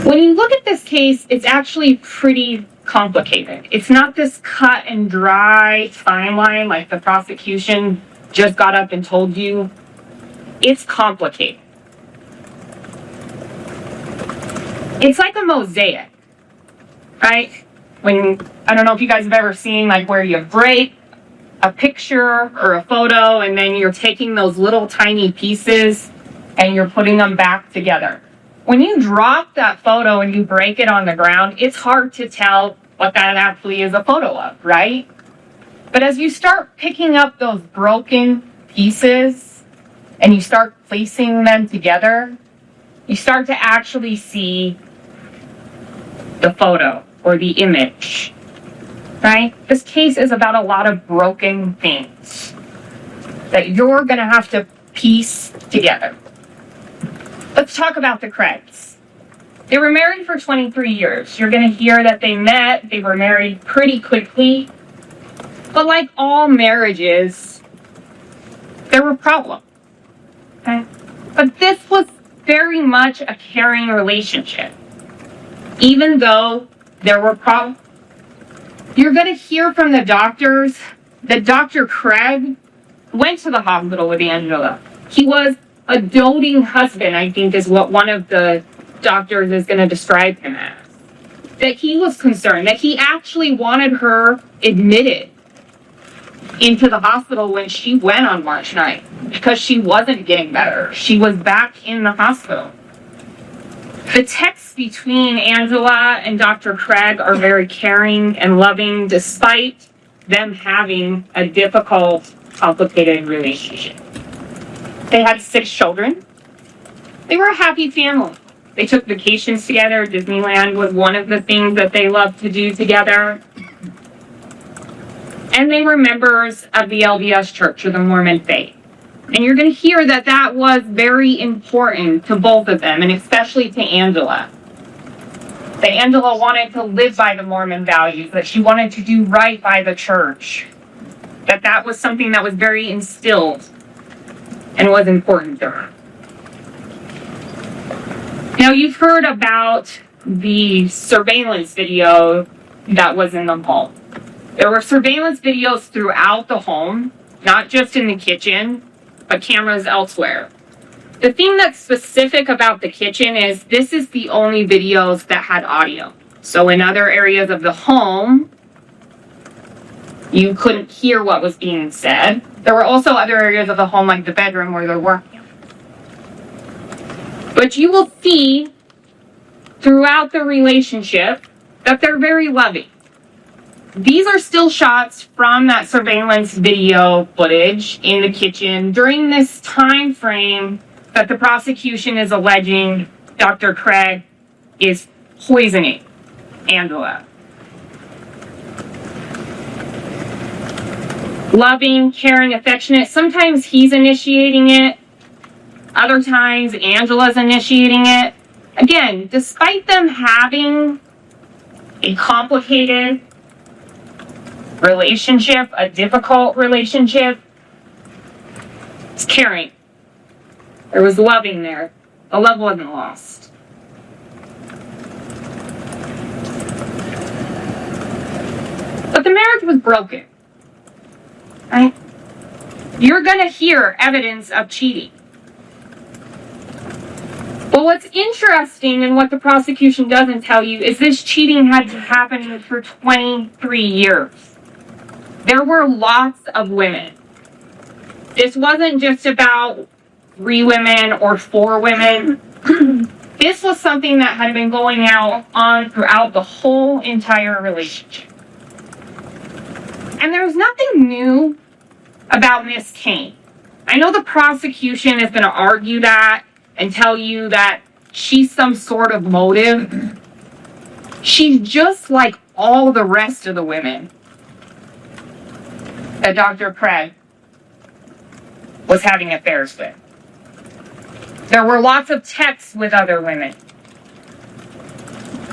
When you look at this case, it's actually pretty complicated. It's not this cut and dry timeline like the prosecution just got up and told you. It's complicated. It's like a mosaic, right? I don't know if you guys have ever seen like where you break a picture or a photo and then you're taking those little tiny pieces and you're putting them back together. When you drop that photo and you break it on the ground, it's hard to tell what that actually is a photo of, right? But as you start picking up those broken pieces and you start placing them together, you start to actually see the photo or the image, right? This case is about a lot of broken things that you're going to have to piece together. Let's talk about the Craigs. They were married for 23 years. You're going to hear that they met, they were married pretty quickly. But like all marriages, there were problems. Okay? But this was very much a caring relationship. Even though there were problems. You're going to hear from the doctors that Dr. Craig went to the hospital with Angela. He was a doting husband, I think is what one of the doctors is going to describe him as. That he was concerned, that he actually wanted her admitted into the hospital when she went on March 9th because she wasn't getting better. She was back in the hospital. The texts between Angela and Dr. Craig are very caring and loving despite them having a difficult, complicated relationship. They had 6 children. They were a happy family. They took vacations together. Disneyland was one of the things that they loved to do together. And they were members of the LDS Church, or the Mormon faith. And you're going to hear that that was very important to both of them, and especially to Angela. That Angela wanted to live by the Mormon values, that she wanted to do right by the church. That that was something that was very instilled and was important to her. Now, you've heard about the surveillance video that was in the home. There were surveillance videos throughout the home, not just in the kitchen, but cameras elsewhere. The thing that's specific about the kitchen is this is the only videos that had audio. So in other areas of the home, you couldn't hear what was being said. There were also other areas of the home, like the bedroom, where there weren't. But you will see throughout the relationship that they're very loving. These are still shots from that surveillance video footage in the kitchen during this time frame that the prosecution is alleging Dr. Craig is poisoning Angela. Loving, caring, affectionate. Sometimes he's initiating it. Other times Angela's initiating it. Again, despite them having a complicated relationship, a difficult relationship, it's caring. There was loving there. The love wasn't lost. But the marriage was broken. Right? You're going to hear evidence of cheating. But what's interesting and what the prosecution doesn't tell you is this cheating had to happen for 23 years. There were lots of women. This wasn't just about 3 women or 4 women. This was something that had been going on throughout the whole entire relationship. And there's nothing new about Miss Kane. I know the prosecution is going to argue that and tell you that she's some sort of motive. She's just like all the rest of the women that Dr. Craig was having affairs with. There were lots of texts with other women.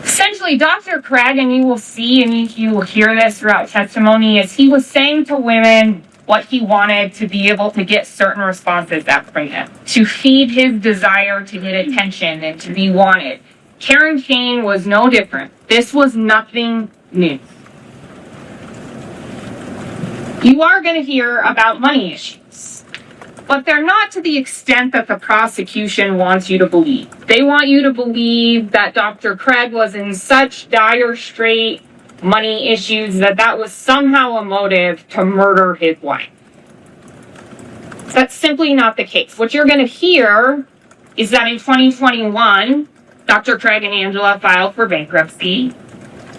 Essentially, Dr. Craig, and you will see and you will hear this throughout testimony, is he was saying to women what he wanted to be able to get certain responses back from him, to feed his desire to get attention and to be wanted. Karen Kane was no different. This was nothing new. You are going to hear about money issues, but they're not to the extent that the prosecution wants you to believe. They want you to believe that Dr. Craig was in such dire strait money issues that that was somehow a motive to murder his wife. That's simply not the case. What you're going to hear is that in 2021, Dr. Craig and Angela filed for bankruptcy.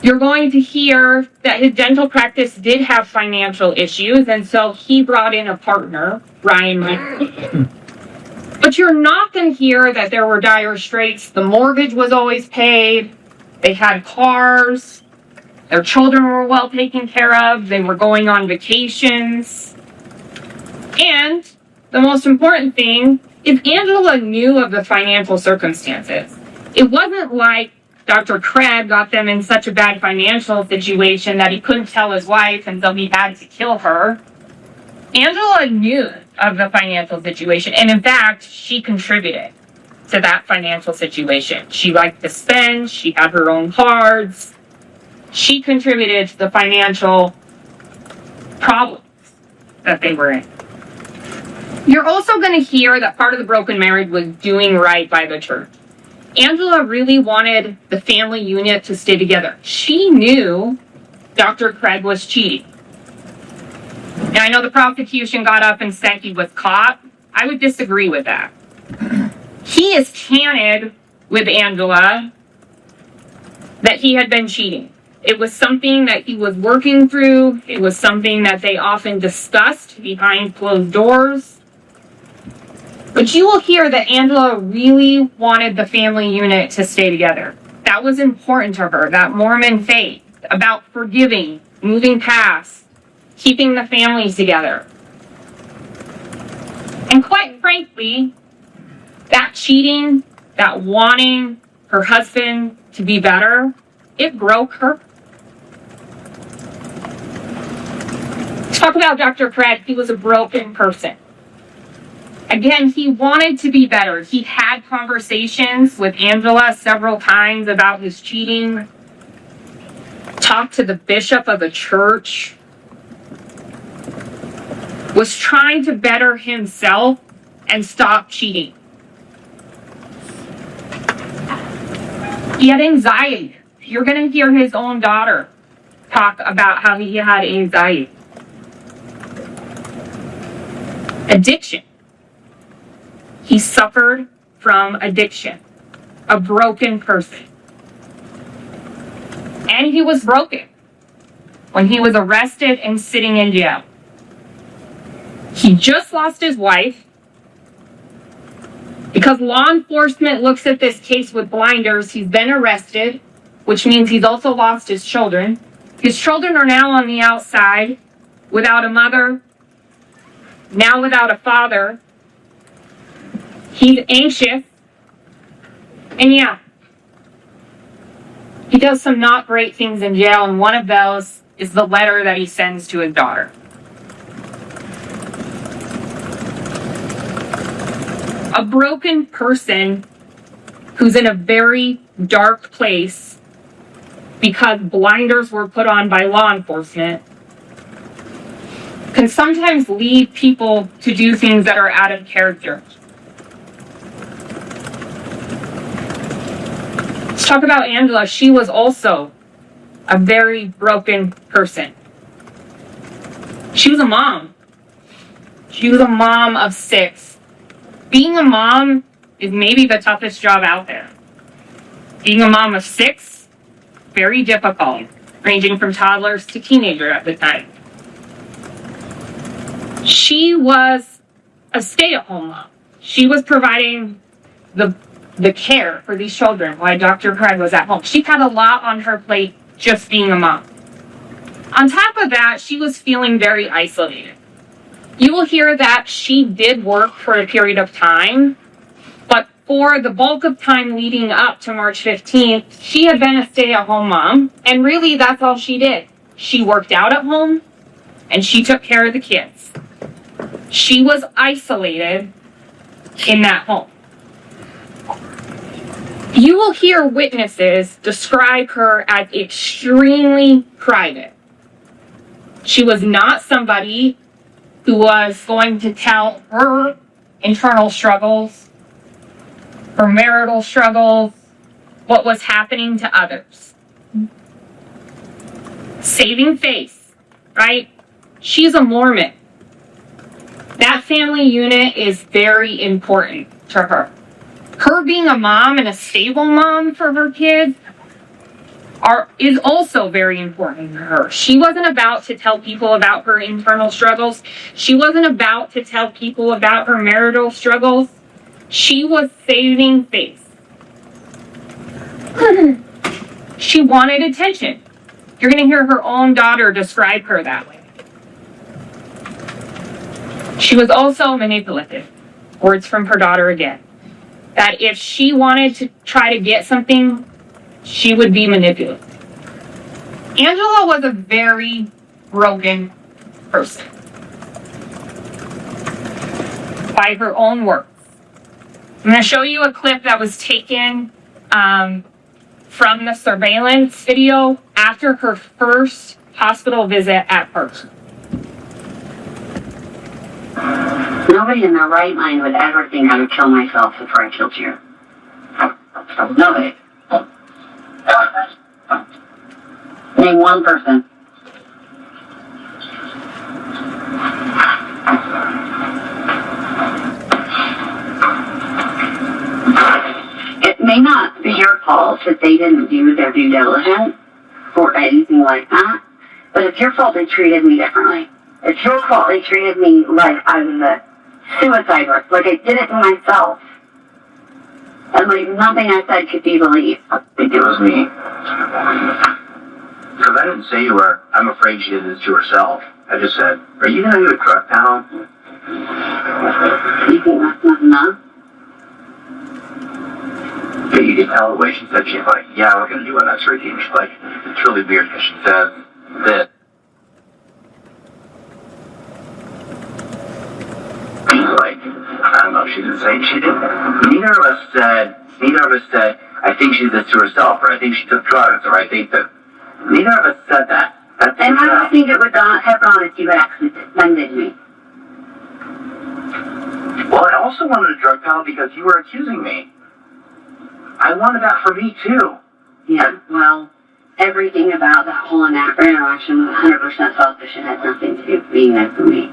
You're going to hear that his dental practice did have financial issues, and so he brought in a partner, Ryan Whitham. But you're not going to hear that there were dire straits. The mortgage was always paid. They had cars. Their children were well taken care of. They were going on vacations. And the most important thing is Angela knew of the financial circumstances. It wasn't like Dr. Craig got them in such a bad financial situation that he couldn't tell his wife, and so he had to kill her. Angela knew of the financial situation, and in fact, she contributed to that financial situation. She liked to spend, she had her own cards. She contributed to the financial problems that they were in. You're also going to hear that part of the broken marriage was doing right by the church. Angela really wanted the family unit to stay together. She knew Dr. Craig was cheating. And I know the prosecution got up and said he was caught. I would disagree with that. He is candid with Angela that he had been cheating. It was something that he was working through. It was something that they often discussed behind closed doors. But you will hear that Angela really wanted the family unit to stay together. That was important to her, that Mormon faith, about forgiving, moving past, keeping the families together. And quite frankly, that cheating, that wanting her husband to be better, it broke her. Talk about Dr. Craig, he was a broken person. Again, he wanted to be better. He had conversations with Angela several times about his cheating, talked to the bishop of a church, was trying to better himself and stop cheating. He had anxiety. You're going to hear his own daughter talk about how he had anxiety. Addiction. He suffered from addiction. A broken person. And he was broken when he was arrested and sitting in jail. He just lost his wife. Because law enforcement looks at this case with blinders, he's been arrested, which means he's also lost his children. His children are now on the outside, without a mother, now without a father. He's anxious. And yeah, he does some not great things in jail, and one of those is the letter that he sends to his daughter. A broken person who's in a very dark place because blinders were put on by law enforcement can sometimes lead people to do things that are out of character. Let's talk about Angela. She was also a very broken person. She was a mom. She was a mom of 6. Being a mom is maybe the toughest job out there. Being a mom of 6, very difficult, ranging from toddlers to teenager at the time. She was a stay-at-home mom. She was providing the care for these children while Dr. Craig was at home. She had a lot on her plate just being a mom. On top of that, she was feeling very isolated. You will hear that she did work for a period of time, but for the bulk of time leading up to March 15th, she had been a stay-at-home mom, and really that's all she did. She worked out at home, and she took care of the kids. She was isolated in that home. You will hear witnesses describe her as extremely private. She was not somebody who was going to tell her internal struggles, her marital struggles, what was happening to others. Saving face, right? She's a Mormon. That family unit is very important to her. Her being a mom and a stable mom for her kids is also very important to her. She wasn't about to tell people about her internal struggles. She wasn't about to tell people about her marital struggles. She was saving face. She wanted attention. You're going to hear her own daughter describe her that way. She was also manipulative. Words from her daughter again. That if she wanted to try to get something, she would be manipulative. Angela was a very broken person. By her own words. I'm going to show you a clip that was taken from the surveillance video after her first hospital visit at Perth. Nobody in their right mind would ever think I would kill myself before I killed you. Nobody. Name one person. It may not be your fault that they didn't do their due diligence or anything like that, but it's your fault they treated me differently. It's your fault they treated me like I was a suicide risk, like I did it to myself. And like nothing I said could be believed. I think it was me. Because I didn't say you were, I'm afraid she did this to herself. I just said, are you going to do a drug panel? You think that's not enough? But you could tell the way she said, she's like, yeah, we're going to do one that's routine. She's like, it's really weird because she says this. Like, I don't know if she didn't say she did. Neither of us said, I think she did this to herself, or I think she took drugs, or I think that. Neither of us said that. And how do you think it would have gone if you had actually suspended me? Well, I also wanted a drug panel because you were accusing me. I wanted that for me, too. Yeah, well, everything about that whole interaction was 100% selfish and had nothing to do with being there for me.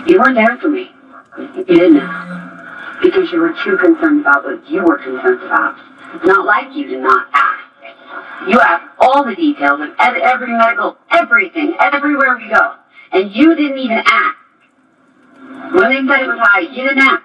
You weren't there for me. You didn't. Because you were too concerned about what you were concerned about. It's not like you did not ask. You asked all the details of every medical, everything, everywhere we go. And you didn't even ask. When they said it was high, you didn't ask.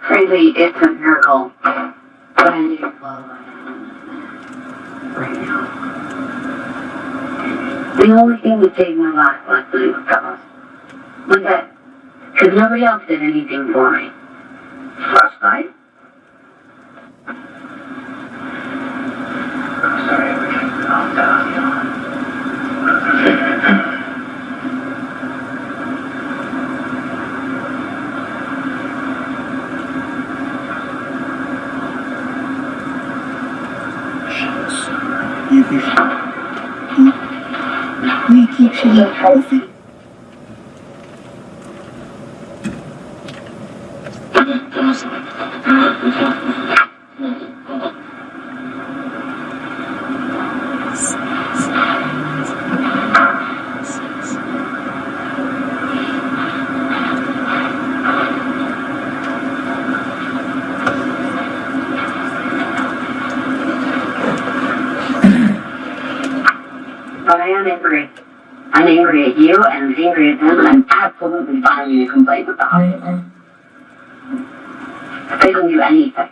Crazy, it's a miracle. But I need your love right now. The only thing that saved my life last night was God. Was that? Because nobody else did anything for me. Last night? I'm sorry, I wish I could calm down, We keep you healthy. But I am angry. I'm angry at you, and I'm angry at them, and I'm absolutely filing a complaint with the hospital. They didn't do anything.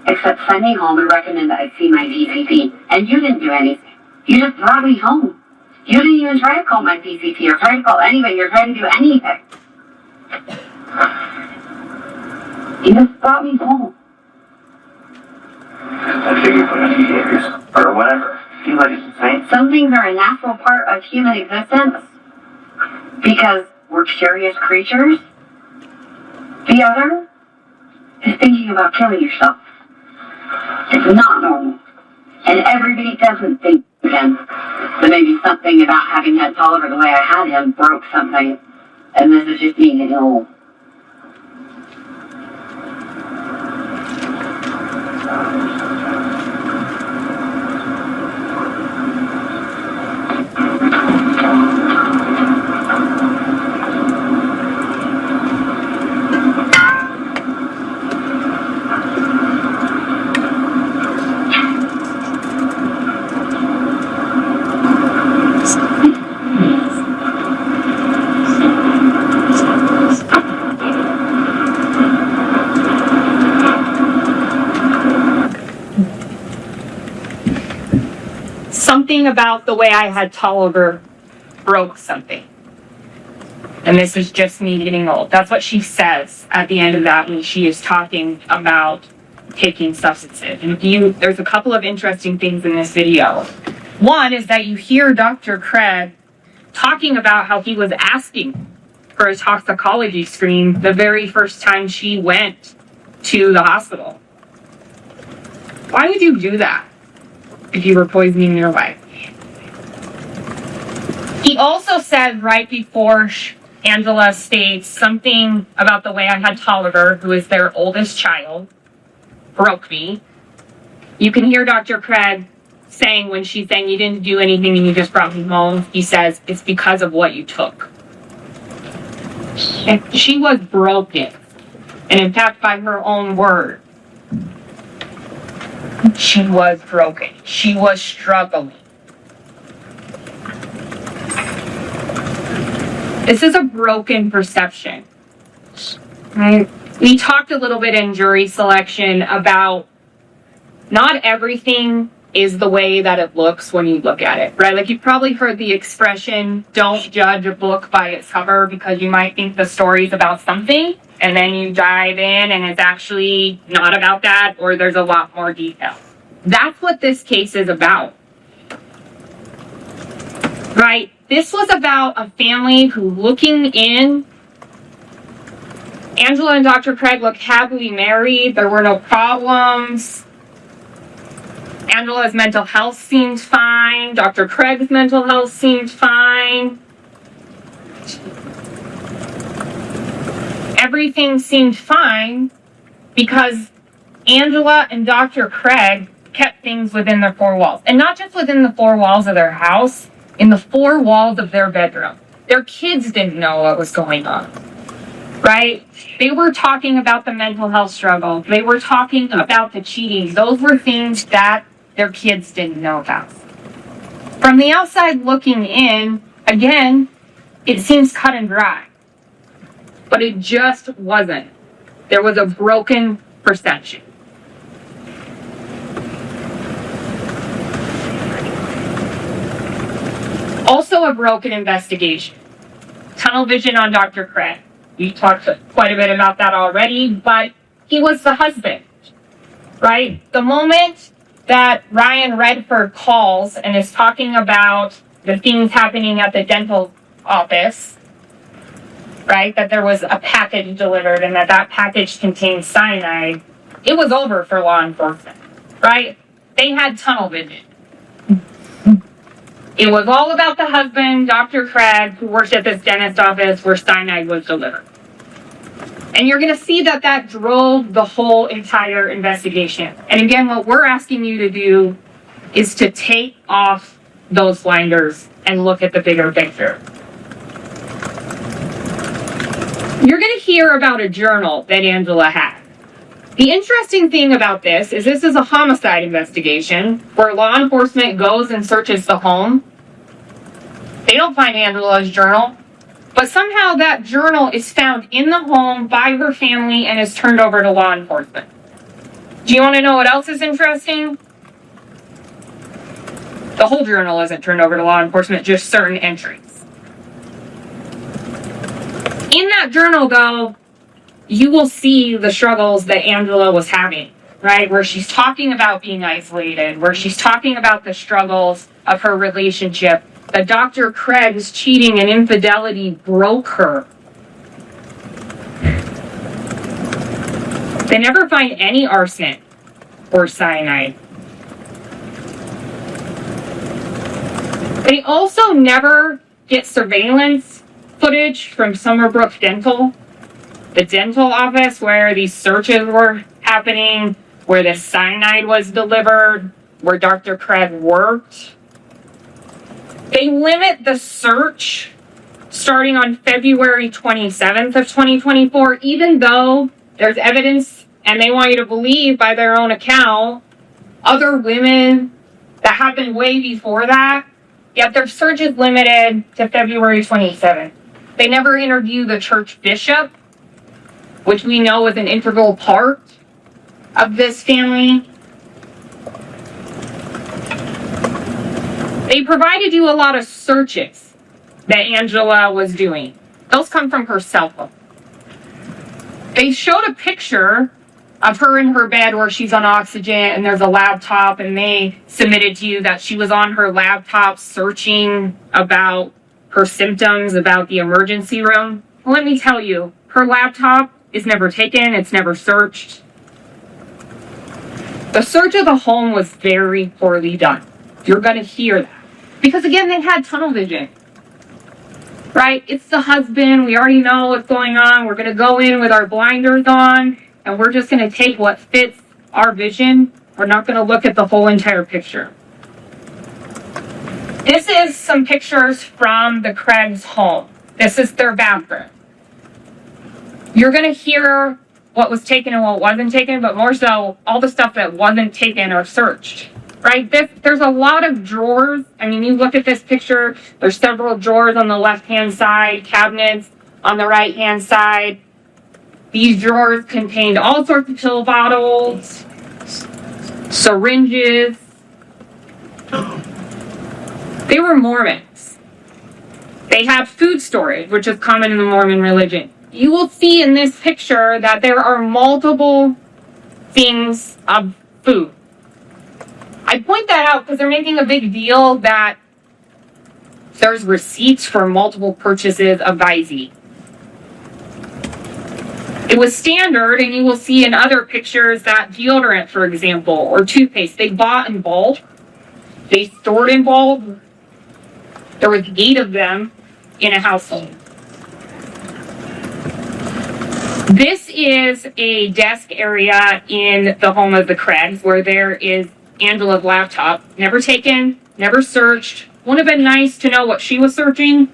Except send me home and recommend that I see my PCP. And you didn't do anything. You just brought me home. You didn't even try to call my PCP or try to call anybody or try to do anything. You just brought me home. I figured for any behaviors, or whatever. Seems like it's insane. Some things are a natural part of human existence because we're curious creatures. The other is thinking about killing yourself. It's not normal. And everybody doesn't think then that maybe something about having had Tolliver the way I had him broke something. And this is just being getting old. Something about the way I had Tolliver broke something. And this is just me getting old. That's what she says at the end of that when she is talking about taking substances. And there's a couple of interesting things in this video. One is that you hear Dr. Craig talking about how he was asking for a toxicology screen the very first time she went to the hospital. Why would you do that if you were poisoning your wife? He also said right before Angela states something about the way I had Tolliver, who is their oldest child, broke me. You can hear Dr. Craig saying when she's saying you didn't do anything and you just brought me home, he says it's because of what you took. And she was broken. And in fact, by her own word, she was broken. She was struggling. This is a broken perception. Right? We talked a little bit in jury selection about not everything is the way that it looks when you look at it, right? Like you've probably heard the expression, don't judge a book by its cover, because you might think the story's about something and then you dive in and it's actually not about that, or there's a lot more detail. That's what this case is about, right? This was about a family who, looking in, Angela and Dr. Craig looked happily married. There were no problems. Angela's mental health seemed fine. Dr. Craig's mental health seemed fine. Everything seemed fine because Angela and Dr. Craig kept things within their four walls. And not just within the four walls of their house, in the four walls of their bedroom. Their kids didn't know what was going on, right? They were talking about the mental health struggle. They were talking about the cheating. Those were things that their kids didn't know about. From the outside looking in, again, it seems cut and dry. But it just wasn't. There was a broken perception. Also a broken investigation. Tunnel vision on Dr. Craig. We talked quite a bit about that already, but he was the husband, right? The moment that Ryan Redford calls and is talking about the things happening at the dental office, right? That there was a package delivered and that package contained cyanide, it was over for law enforcement, right? They had tunnel vision. It was all about the husband, Dr. Craig, who worked at this dentist office where cyanide was delivered. And you're going to see that drove the whole entire investigation. And again, what we're asking you to do is to take off those blinders and look at the bigger picture. You're going to hear about a journal that Angela had. The interesting thing about this is a homicide investigation where law enforcement goes and searches the home. They don't find Angela's journal, but somehow that journal is found in the home by her family and is turned over to law enforcement. Do you want to know what else is interesting? The whole journal isn't turned over to law enforcement, just certain entries. In that journal, though, you will see the struggles that Angela was having, right? Where she's talking about being isolated, where she's talking about the struggles of her relationship, that Dr. Craig's cheating and infidelity broke her. They never find any arson or cyanide. They also never get surveillance footage from Summerbrook Dental, the dental office where these searches were happening, where the cyanide was delivered, where Dr. Craig worked. They limit the search starting on February 27th of 2024, even though there's evidence, and they want you to believe by their own account, other women that happened way before that, yet their search is limited to February 27th. They never interview the church bishop, which we know is an integral part of this family. They provided you a lot of searches that Angela was doing. Those come from her cell phone. They showed a picture of her in her bed where she's on oxygen and there's a laptop, and they submitted to you that she was on her laptop searching about her symptoms, about the emergency room. Well, let me tell you, her laptop is never taken, it's never searched. The search of the home was very poorly done. You're going to hear that. Because again, they had tunnel vision. Right? It's the husband. We already know what's going on. We're going to go in with our blinders on, and we're just going to take what fits our vision. We're not going to look at the whole entire picture. This is some pictures from the Craig's home. This is their bathroom. You're going to hear what was taken and what wasn't taken, but more so, all the stuff that wasn't taken or searched. Right? There's a lot of drawers. I mean, you look at this picture, there's several drawers on the left-hand side, cabinets on the right-hand side. These drawers contained all sorts of pill bottles, syringes. They were Mormons. They have food storage, which is common in the Mormon religion. You will see in this picture that there are multiple things of food. I point that out because they're making a big deal that there's receipts for multiple purchases of Visine. It was standard, and you will see in other pictures that deodorant, for example, or toothpaste, they bought in bulk. They stored in bulk. There was 8 of them in a household. This is a desk area in the home of the Craigs where there is Angela's laptop. Never taken, never searched. Would have been nice to know what she was searching.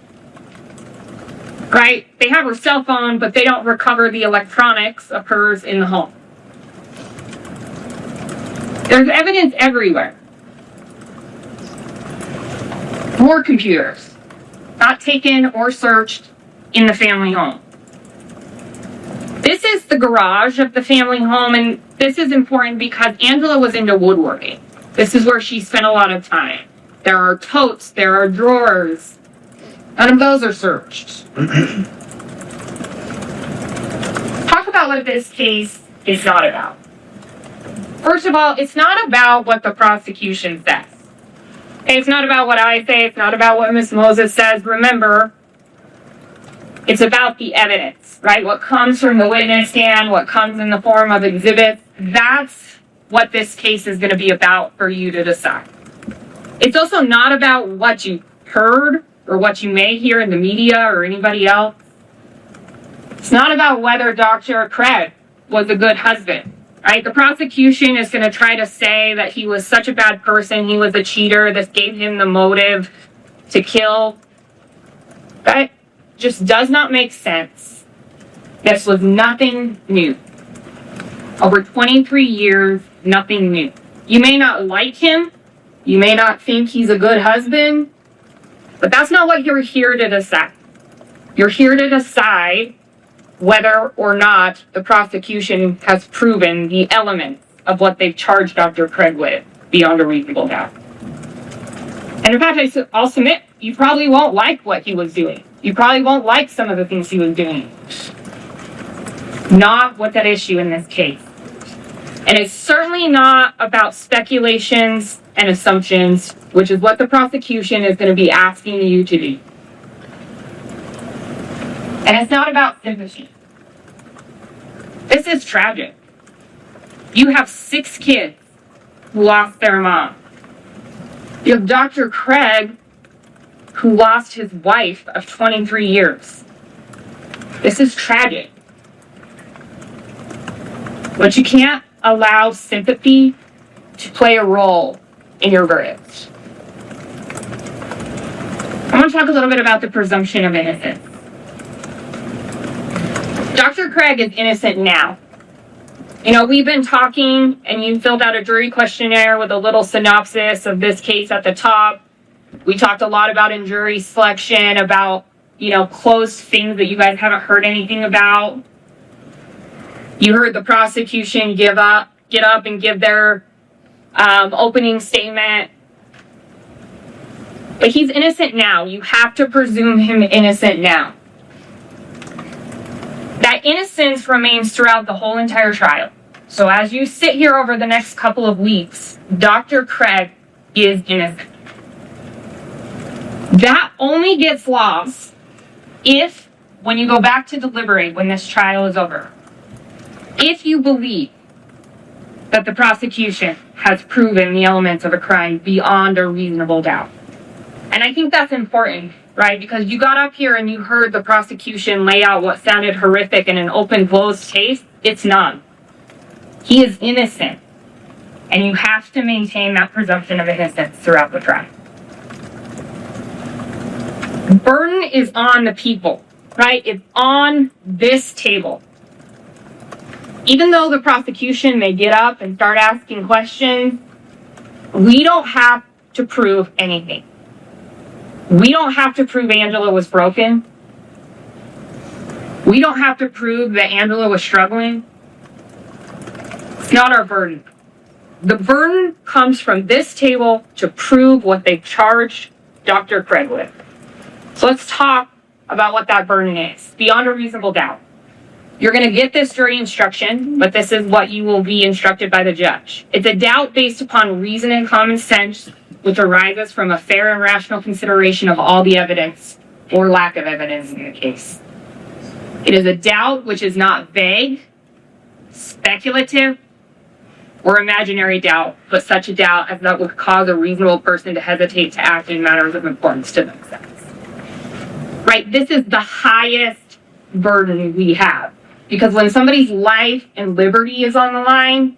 Right? They have her cell phone, but they don't recover the electronics of hers in the home. There's evidence everywhere. More computers. Not taken or searched in the family home. This is the garage of the family home, and this is important because Angela was into woodworking. This is where she spent a lot of time. There are totes, there are drawers. None of those are searched. Talk about what this case is not about. First of all, it's not about what the prosecution says. It's not about what I say. It's not about what Ms. Moses says. Remember, it's about the evidence, right? What comes from the witness stand, what comes in the form of exhibits. That's what this case is going to be about for you to decide. It's also not about what you heard or what you may hear in the media or anybody else. It's not about whether Dr. Craig was a good husband, right? The prosecution is going to try to say that he was such a bad person, he was a cheater, this gave him the motive to kill. That just does not make sense. This was nothing new. Over 23 years, nothing new. You may not like him, you may not think he's a good husband, but that's not what you're here to decide. You're here to decide whether or not the prosecution has proven the elements of what they've charged Dr. Craig with beyond a reasonable doubt. And in fact, I'll submit, you probably won't like what he was doing. You probably won't like some of the things he was doing. Not what's at issue in this case. And it's certainly not about speculations and assumptions, which is what the prosecution is going to be asking you to do. And it's not about sympathy. This is tragic. You have 6 kids who lost their mom. You have Dr. Craig who lost his wife of 23 years. This is tragic. But you can't allow sympathy to play a role in your verdict. I want to talk a little bit about the presumption of innocence. Dr. Craig is innocent now. You know, we've been talking, and you filled out a jury questionnaire with a little synopsis of this case at the top. We talked a lot about in jury selection, about, closed things that you guys haven't heard anything about. You heard the prosecution get up and give their opening statement. But he's innocent now. You have to presume him innocent now. That innocence remains throughout the whole entire trial. So as you sit here over the next couple of weeks, Dr. Craig is innocent. That only gets lost if, when you go back to deliberate when this trial is over, if you believe that the prosecution has proven the elements of a crime beyond a reasonable doubt. And I think that's important, right? Because you got up here and you heard the prosecution lay out what sounded horrific in an open closed case. It's not. He is innocent. And you have to maintain that presumption of innocence throughout the trial. The burden is on the people, right? It's on this table. Even though the prosecution may get up and start asking questions, we don't have to prove anything. We don't have to prove Angela was broken. We don't have to prove that Angela was struggling. It's not our burden. The burden comes from this table to prove what they charged Dr. Craig with. So let's talk about what that burden is, beyond a reasonable doubt. You're going to get this jury instruction, but this is what you will be instructed by the judge. It's a doubt based upon reason and common sense, which arises from a fair and rational consideration of all the evidence or lack of evidence in the case. It is a doubt which is not vague, speculative, or imaginary doubt, but such a doubt as that would cause a reasonable person to hesitate to act in matters of importance to themselves. Right? This is the highest burden we have. Because when somebody's life and liberty is on the line,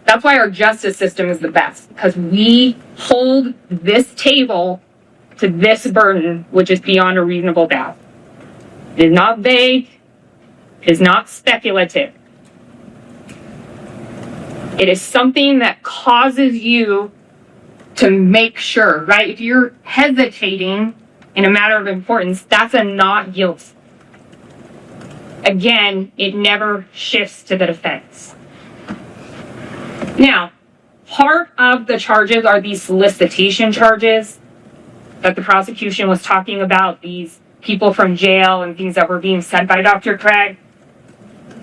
that's why our justice system is the best. Because we hold this table to this burden, which is beyond a reasonable doubt. It is not vague. It is not speculative. It is something that causes you to make sure, right? If you're hesitating in a matter of importance, that's a not guilty. Again, it never shifts to the defense. Now, part of the charges are these solicitation charges that the prosecution was talking about, these people from jail and things that were being said by Dr. Craig.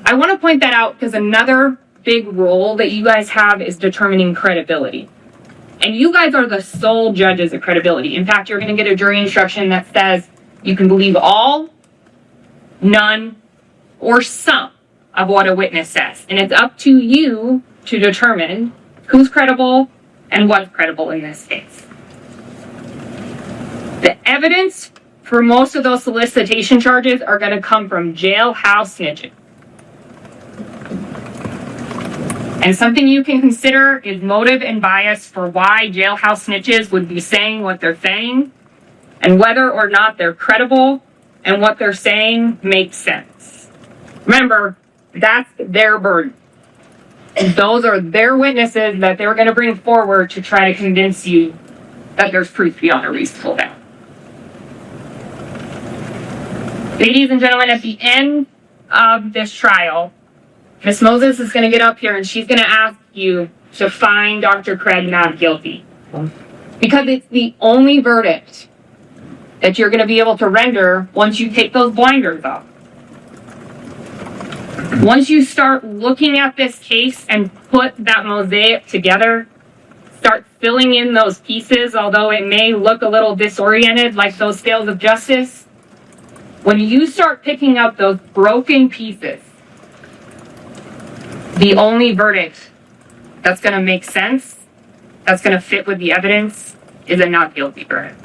I want to point that out because another big role that you guys have is determining credibility. And you guys are the sole judges of credibility. In fact, you're going to get a jury instruction that says you can believe all, none, or some of what a witness says. And it's up to you to determine who's credible and what's credible in this case. The evidence for most of those solicitation charges are going to come from jailhouse snitching. And something you can consider is motive and bias for why jailhouse snitches would be saying what they're saying and whether or not they're credible and what they're saying makes sense. Remember, that's their burden. And those are their witnesses that they're going to bring forward to try to convince you that there's proof beyond a reasonable doubt. Ladies and gentlemen, at the end of this trial, Ms. Moses is going to get up here and she's going to ask you to find Dr. Craig not guilty. Because it's the only verdict that you're going to be able to render once you take those blinders off. Once you start looking at this case and put that mosaic together, start filling in those pieces, although it may look a little disoriented like those scales of justice, when you start picking up those broken pieces, the only verdict that's going to make sense, that's going to fit with the evidence, is a not guilty verdict.